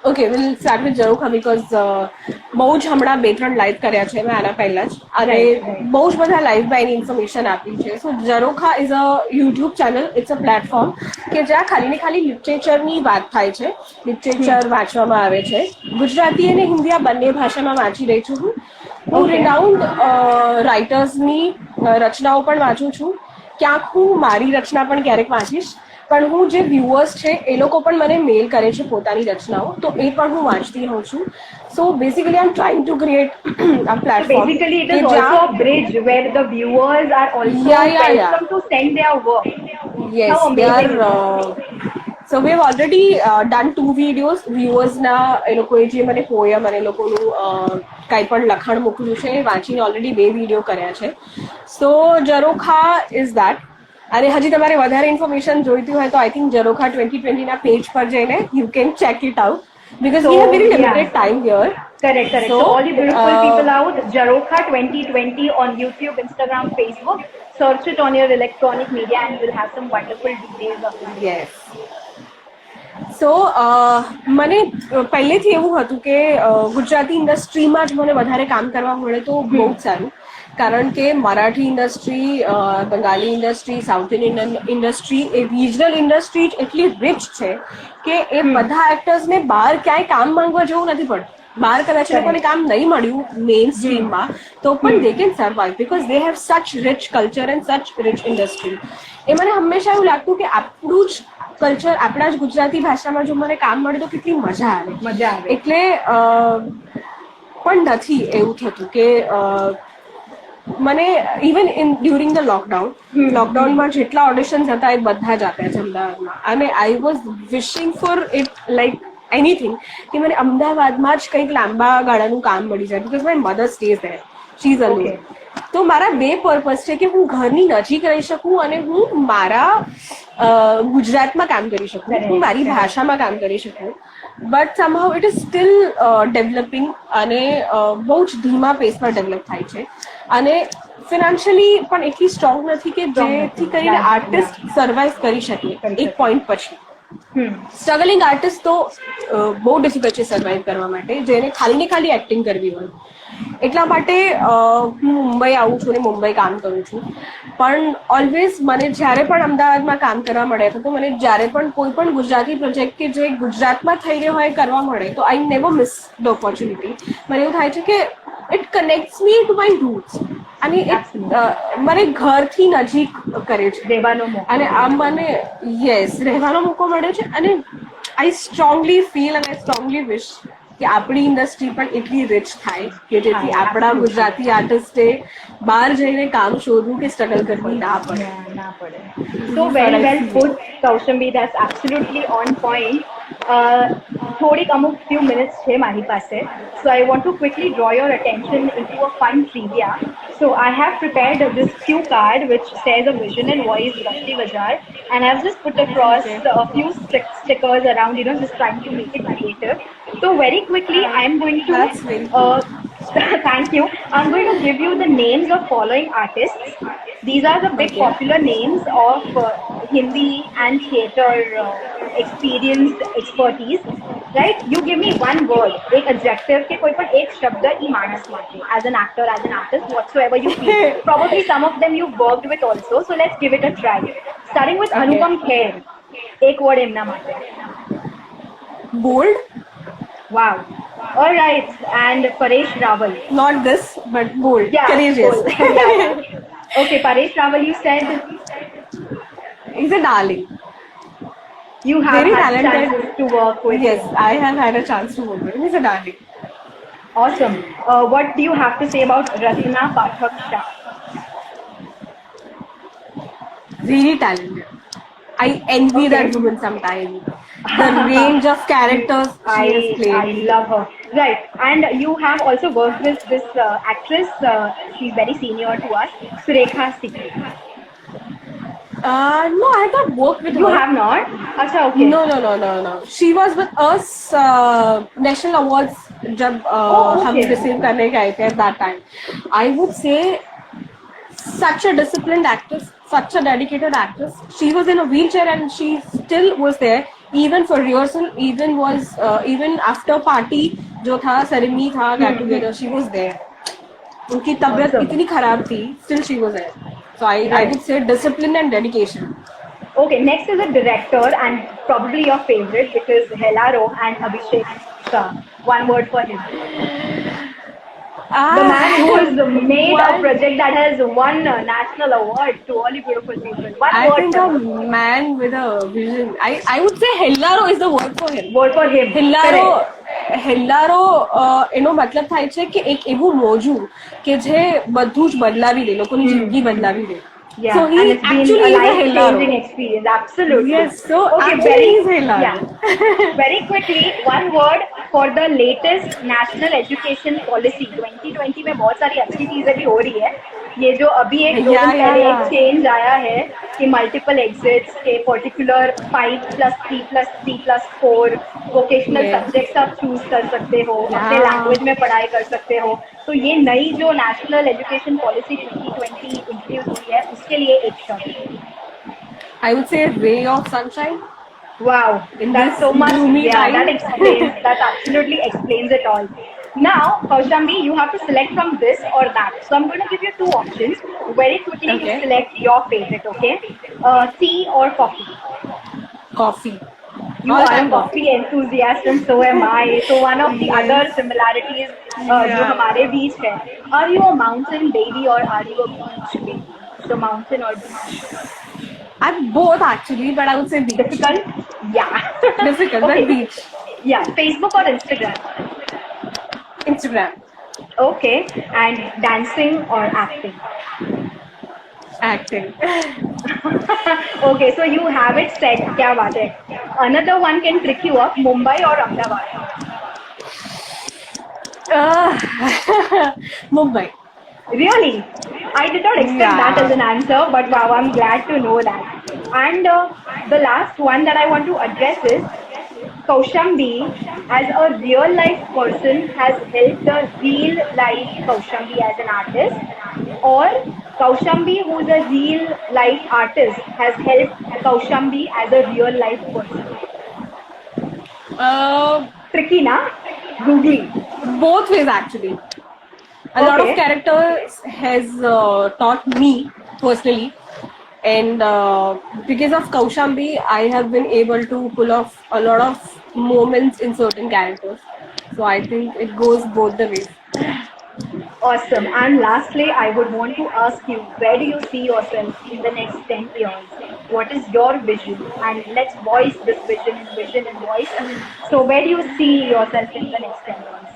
okay, will start with Jharokha because બહુ જ હમણાં 2-3 લાઈવ કર્યા છે મેં આના પહેલા જ અને બહુ જ બધા લાઈવ માં એની ઇન્ફોર્મેશન આપી છે. So Jharokha is a YouTube channel, it's a platform કે જ્યાં ખાલી ને ખાલી લિટરેચરની વાત થાય છે, લિટરેચર વાંચવામાં આવે છે. ગુજરાતી અને હિન્દી આ બંને ભાષામાં વાંચી રહી છું હું રિનાઉન્ડ રાઇટર્સની રચનાઓ પણ વાંચું છું. ક્યાંક હું મારી રચના પણ ક્યારેક વાંચીશ, પણ હું જે વ્યુઅર્સ છે એ લોકો પણ મને મેલ કરે છે પોતાની રચનાઓ, તો એ પણ હું વાંચતી હોઉં છું. સો basically I M trying to create a platform. Basically it is also a bridge where the viewers are also welcome to send their work. Yes, they are. So we have already done 2 videos. Viewers ના એ લોકોએ જે મને poem અને એ લોકોનું કાંઈ પણ લખાણ મોકલ્યું છે એ વાંચીને ઓલરેડી 2 વિડીયો કર્યા છે. So Jharokha is that. અને હજી તમારે વધારે ઇન્ફોર્મેશન જોઈતી હોય તો આઈ થિંક ઝરોખા 2020 ના પેજ પર જઈને you can check it out because we have very limited time here. Correct. So all the beautiful people out, ઝરોખા 2020 on YouTube, Instagram, Facebook. Search it on your electronic media and you will have some wonderful details of it. Yes. સો મને પહેલેથી એવું હતું કે ગુજરાતી ઇન્ડસ્ટ્રીમાં જ મને વધારે કામ કરવા મળે તો બહુ જ સારું, કારણ કે Marathi industry, Bengali industry, south Indian industry એ રિજનલ ઇન્ડસ્ટ્રી એટલી રિચ છે કે એ બધા એક્ટર્સને બહાર ક્યાંય કામ માંગવા જવું નથી પડતું. બહાર કદાચ લોકોને કામ નહીં મળ્યું મેઇન સ્ટ્રીમમાં તો પણ they can survive because they have such rich culture and such rich industry. એ મને હંમેશા એવું લાગતું કે આપણું જ કલ્ચર આપણા જ ગુજરાતી ભાષામાં જો મને કામ મળે તો કેટલી મજા આવે. એટલે પણ નથી એવું થતું કે મને ઇવન ઇન ડ્યુરિંગ ધ લોકડાઉનમાં જેટલા ઓડિશન્સ હતા એ બધા જ આપ્યા છે અમદાવાદમાં અને I was wishing four it like anything કે મને અમદાવાદમાં જ કંઈક લાંબા ગાળાનું કામ મળી જાય because my mother stays there, she is alone. તો મારા 2 પર્પઝ છે કે હું ઘરની નજીક રહી શકું અને હું મારા ગુજરાતમાં કામ કરી શકું, હું મારી ભાષામાં કામ કરી શકું. But સમહાઉ it is still developing અને બહુ જ ધીમા પેસ પર ડેવલપ થાય છે અને ફિનાન્શિયલી પણ એટલી સ્ટ્રોંગ નથી કે જેથી કરીને આર્ટિસ્ટ સર્વાઈવ કરી શકે એક પોઈન્ટ પછી. સ્ટ્રગલિંગ આર્ટિસ્ટ તો બહુ ડિફિકલ્ટ છે સર્વાઈવ કરવા માટે, જેને ખાલી ને ખાલી એક્ટિંગ કરવી હોય. એટલા માટે હું મુંબઈ આવું છું અને મુંબઈ કામ કરું છું. પણ ઓલવેઝ મને જ્યારે પણ અમદાવાદમાં કામ કરવા મળે અથવા તો મને જ્યારે પણ કોઈ પણ ગુજરાતી પ્રોજેક્ટ કે જે ગુજરાતમાં થઈ રહ્યો હોય કરવા મળે તો I never miss the opportunity. મને એવું થાય છે કે it connects me to my roots અને મને ઘરથી નજીક કરે છે અને આ મને રહેવાનો મોકો મળ્યો છે અને આઈ સ્ટ્રોંગલી ફીલ અને આઈ સ્ટ્રોંગલી વિશ કે આપણી ઇન્ડસ્ટ્રી પણ એટલી રિચ થાય કે જેથી આપણા ગુજરાતી આર્ટિસ્ટે બહાર જઈને કામ શોધવું કે સ્ટ્રગલ કરવી ના પડે. So very well put, Kaushambi. That's absolutely on point. થોડીક અમુક few minutes છે મારી પાસે, so I want to quickly draw your attention into a fun trivia. So I have prepared this cue card which says a vision and voice Drashti Vajar, and I've just put across a few stickers around, just trying to make it creative. So very quickly I'm going to thank you. I'm going to give you the names of following artists These are the big Okay. popular names of Hindi and theatre experienced expertise. Right? You give me one word, एक adjective के कोई पण एक शब्द ई मानस माटे as an actor, as an artist, whatsoever you feel. Probably some of them you've worked with also. So let's give it a try. Starting with Okay. Anupam Kher. एक word एमना माटे. Bold. Wow. All right. And Paresh Rawal. Not this, but bold. Yeah. Courageous. Cool. Yeah. Okay, Paresh Rawal, you said He's a darling. you have Very had talented. chances to work with Yes, him. I have had a chance to work with him. He's a darling. Awesome. What do you have to say about Rasna Pathak Shah? Really talented. I envy that Okay. woman sometimes. The range of characters she has I played. love her. Right. And you have also worked with this actress. She's very senior to us, Surekha Sikri. No, I have not worked with You her. have not? Acha, okay. No. She was with us National Awards जब Oh, हम okay. receive करने गए थे at that time. I would say such a disciplined actress, such a dedicated actress. She was in a wheelchair and she still was there, even for rehearsal, even after party जो था ceremony था get together, she was there. उनकी तबीयत Awesome. इतनी खराब थी, still she was there. So I Right. would say discipline and dedication. Okay, next is a director and probably your favorite because Helaro and Abhishek Shah. One word for him. The man who has made a project that has won a national award to all you beautiful people. One I word think for a him. man with a vision. I would say Hellaro is the word for him. Word for him. Hellaro Correct. Hellaro એનો મતલબ થાય છે કે એક એવું મોજું કે જે બધું જ બદલાવી દે લોકોની જિંદગી બદલાવી દે. Yeah, So he and it's been actually a is a Hellaro. life-changing experience. Absolutely. Yes, so Okay, actually he's Hellaro. yeah. Very quickly, one word for the latest national education policy. 2020 में बहुत सारी अच्छी चीजें भी हो रही है. ये जो अभी एक दो दिन पहले एक चेंज आया है कि मल्टीपल एग्जिट्स के पर्टिकुलर 5+3+3+4 वोकेशनल Yes. सब्जेक्ट्स आप चूज कर सकते हो, अपने Yeah. लैंग्वेज में पढ़ाई कर सकते हो. तो ये नई जो नेशनल एजुकेशन पॉलिसी 2020 इंट्रोड्यूस हुई है उसके लिए एक शब्द. I would say ray of sunshine. Wow, In that's this so much. gloomy Yeah, time. that absolutely explains it all. Now, Kaushambi, you have to select from this or that. So I'm going to give you two options. Very quickly, you Okay. select your favorite, okay? Tea or coffee? Coffee. You All are a time coffee enthusiast and so am I. So one of the Yes. other similarities जो Yeah. हमारे बीच है. Are you a mountain baby or are you a beach baby? So mountain or beach? I'm both actually, but I would say beach. Difficult? Yeah. Difficult, Okay. but beach. Yeah. Facebook or Instagram? Instagram. Okay. And dancing or acting? Acting. Okay, so you have it set. क्या बात है? Another one can trick you up. Mumbai or Ahmedabad? Mumbai. Really? I did not expect Yeah. that as an answer, but wow, I'm glad to know that. And the last one that I want to address is Kaushambi, as a real life person, has helped the real life Kaushambi as an artist, or Kaushambi, who's a real life artist, has helped Kaushambi as a real life person. Tricky, na? Googly. Both ways actually. A lot of Okay. characters has taught me personally, and because of Kaushambi, I have been able to pull off a lot of moments in certain characters. So I think it goes both the ways. Awesome. And lastly, I would want to ask you, where do you see yourself in the next 10 years? What is your vision? And let's voice this vision and voice. So where do you see yourself in the next 10 years?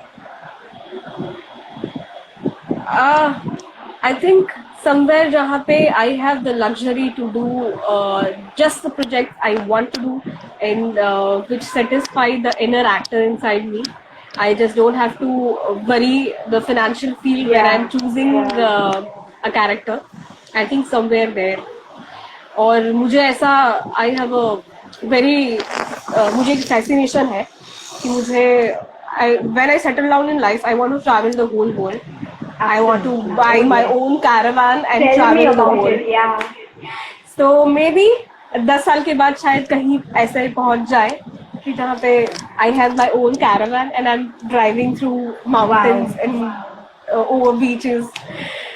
I think somewhere जहाँ पे I have the luxury to do just the project I want to do, and which satisfy the inner actor inside me. I just don't have to worry the financial field when I'm choosing a character. I think somewhere there. और मुझे ऐसा I have a very मुझे एक fascination है कि मुझे when I settle down in life, I want to travel the whole world. I want to Absolutely. buy Oh, my yes. own caravan and Tell me travel the about world. it. Yeah. So maybe 10 साल के बाद शायद कहीं ऐसे ही पहुंच जाए कि जहाँ पे I have my own caravan and I'm driving through Wow. mountains and over beaches.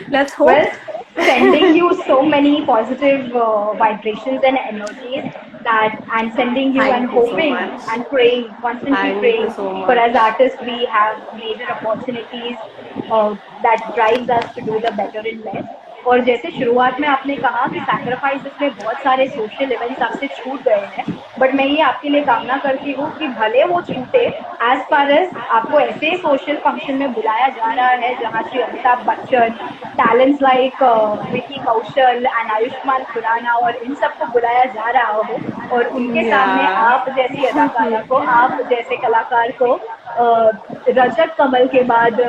Let's hope. Well, sending you so many positive vibrations and energies that, and sending you and Thank you so hoping much. and praying, constantly Thank you praying. so For as much. artists, we have major opportunities that drives us to do the better in life. और जैसे शुरुआत में आपने कहा कि sacrifices में बहुत सारे सोशल इवेंट्स आपसे छूट गए हैं, बट मैं ये आपके लिए कामना करती हूँ कि भले वो छूटे, एज फार एज आपको ऐसे सोशल फंक्शन में बुलाया जा रहा है जहाँ Shri Amitabh Bachchan, talents like Vicky Kaushal and Ayushmann Khurana और इन सबको बुलाया जा रहा हो, और उनके सामने Yeah. आप जैसी अदाकारा को, आप जैसे कलाकार को रजत कमल के बाद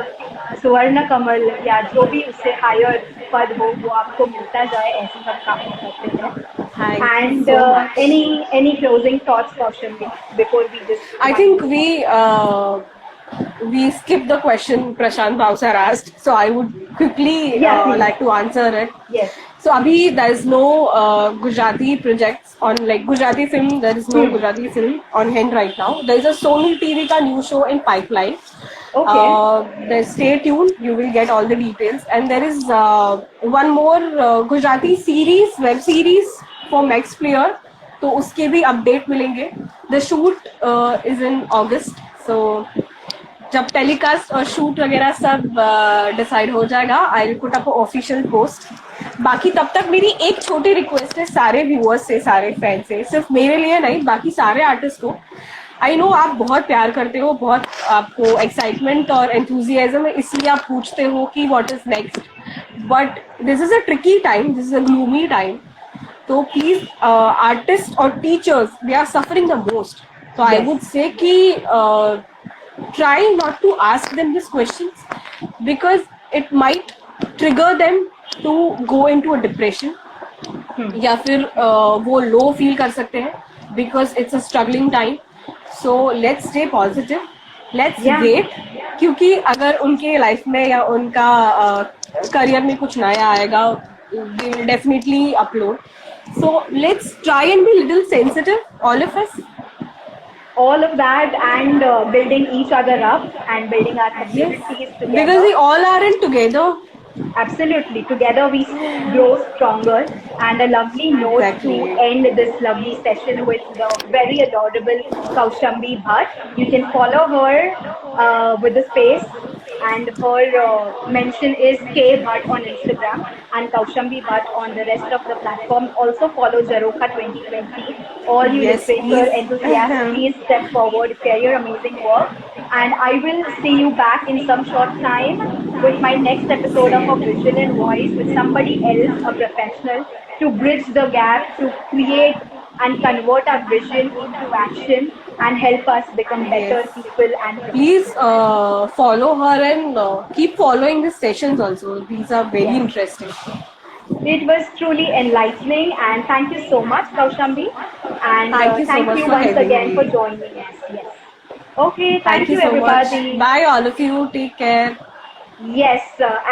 स्वर्ण कमल या जो भी उससे हायर पद हो वो आपको मिलता जाए, ऐसी हम कामना करते हैं. Thank you And so much. any closing thoughts, Kaushalvi, before we just I wind think this up? we skipped the question Prashant Bhavsar asked, so I would quickly Yeah, please. like to answer it. Yes. So abhi there is no Gujarati projects on like Gujarati film. There is no Gujarati film on hand right now. There is a Sony TV ka new show in pipeline. Okay. Stay tuned. You will get all the details. And there is one more Gujarati series, web series for Max Player. तो उसके भी update मिलेंगे. The shoot is in अगस्त, सो जब telecast और shoot वगैरह सब decide हो जाएगा I will put up official post. बाकी तब तक मेरी एक छोटी रिक्वेस्ट है सारे व्यूअर्स से, सारे फैन से, सिर्फ मेरे लिए नहीं बाकी सारे आर्टिस्ट को. आई नो आप बहुत प्यार करते हो, बहुत आपको एक्साइटमेंट और एंथुजियाज्म है, इसलिए आप पूछते हो कि what is next. But this is a tricky time, this is a gloomy time. तो प्लीज आर्टिस्ट और teachers they are suffering the most. तो आई वुड से कि try not to ask them this questions because it might trigger them to go into a depression, या फिर वो low feel कर सकते हैं because it's a struggling time. So let's stay positive, let's wait, क्योंकि अगर उनके लाइफ में या उनका करियर में कुछ नया आएगा they will definitely upload. So let's try and be little sensitive, all of us. All of that, and building each other up and building our communities together. Because we all are in together. Absolutely. Together we grow stronger. And a lovely note to end this lovely session with the very adorable Kaushambi Bhatt. You can follow her with the space, and her mention is K Bhatt on Instagram and Kaushambi Bhatt on the rest of the platforms. Also follow Jaroka 2020. All you literature enthusiasts, please step forward, share your amazing work. And I will see you back in some short time with my next episode of A Vision and Voice with somebody else, a professional, to bridge the gap, to create and convert our vision into action and help us become better people. And please follow her and keep following the sessions also. These are very interesting. It was truly enlightening, and thank you so much, Kaushambi. And thank you once again for joining us. Yes. Okay, thank you so everybody. Much. Bye all of you. Take care. Yes,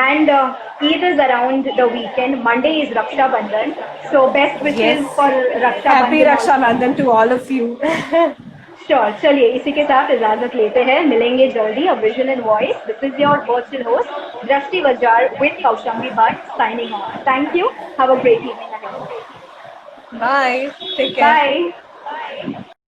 and Eid is around the weekend. Monday is Raksha Bandhan. So best wishes for Raksha Bandhan. Happy Raksha Bandhan to all of you. Sure. चलिए इसी के साथ इजाजत लेते हैं, मिलेंगे जल्दी. A Vision and Voice. This is your virtual host Drashti Vajjar with Kaushambi Bhatt signing off. Thank you. Have a great evening ahead. Bye. Take care. Bye.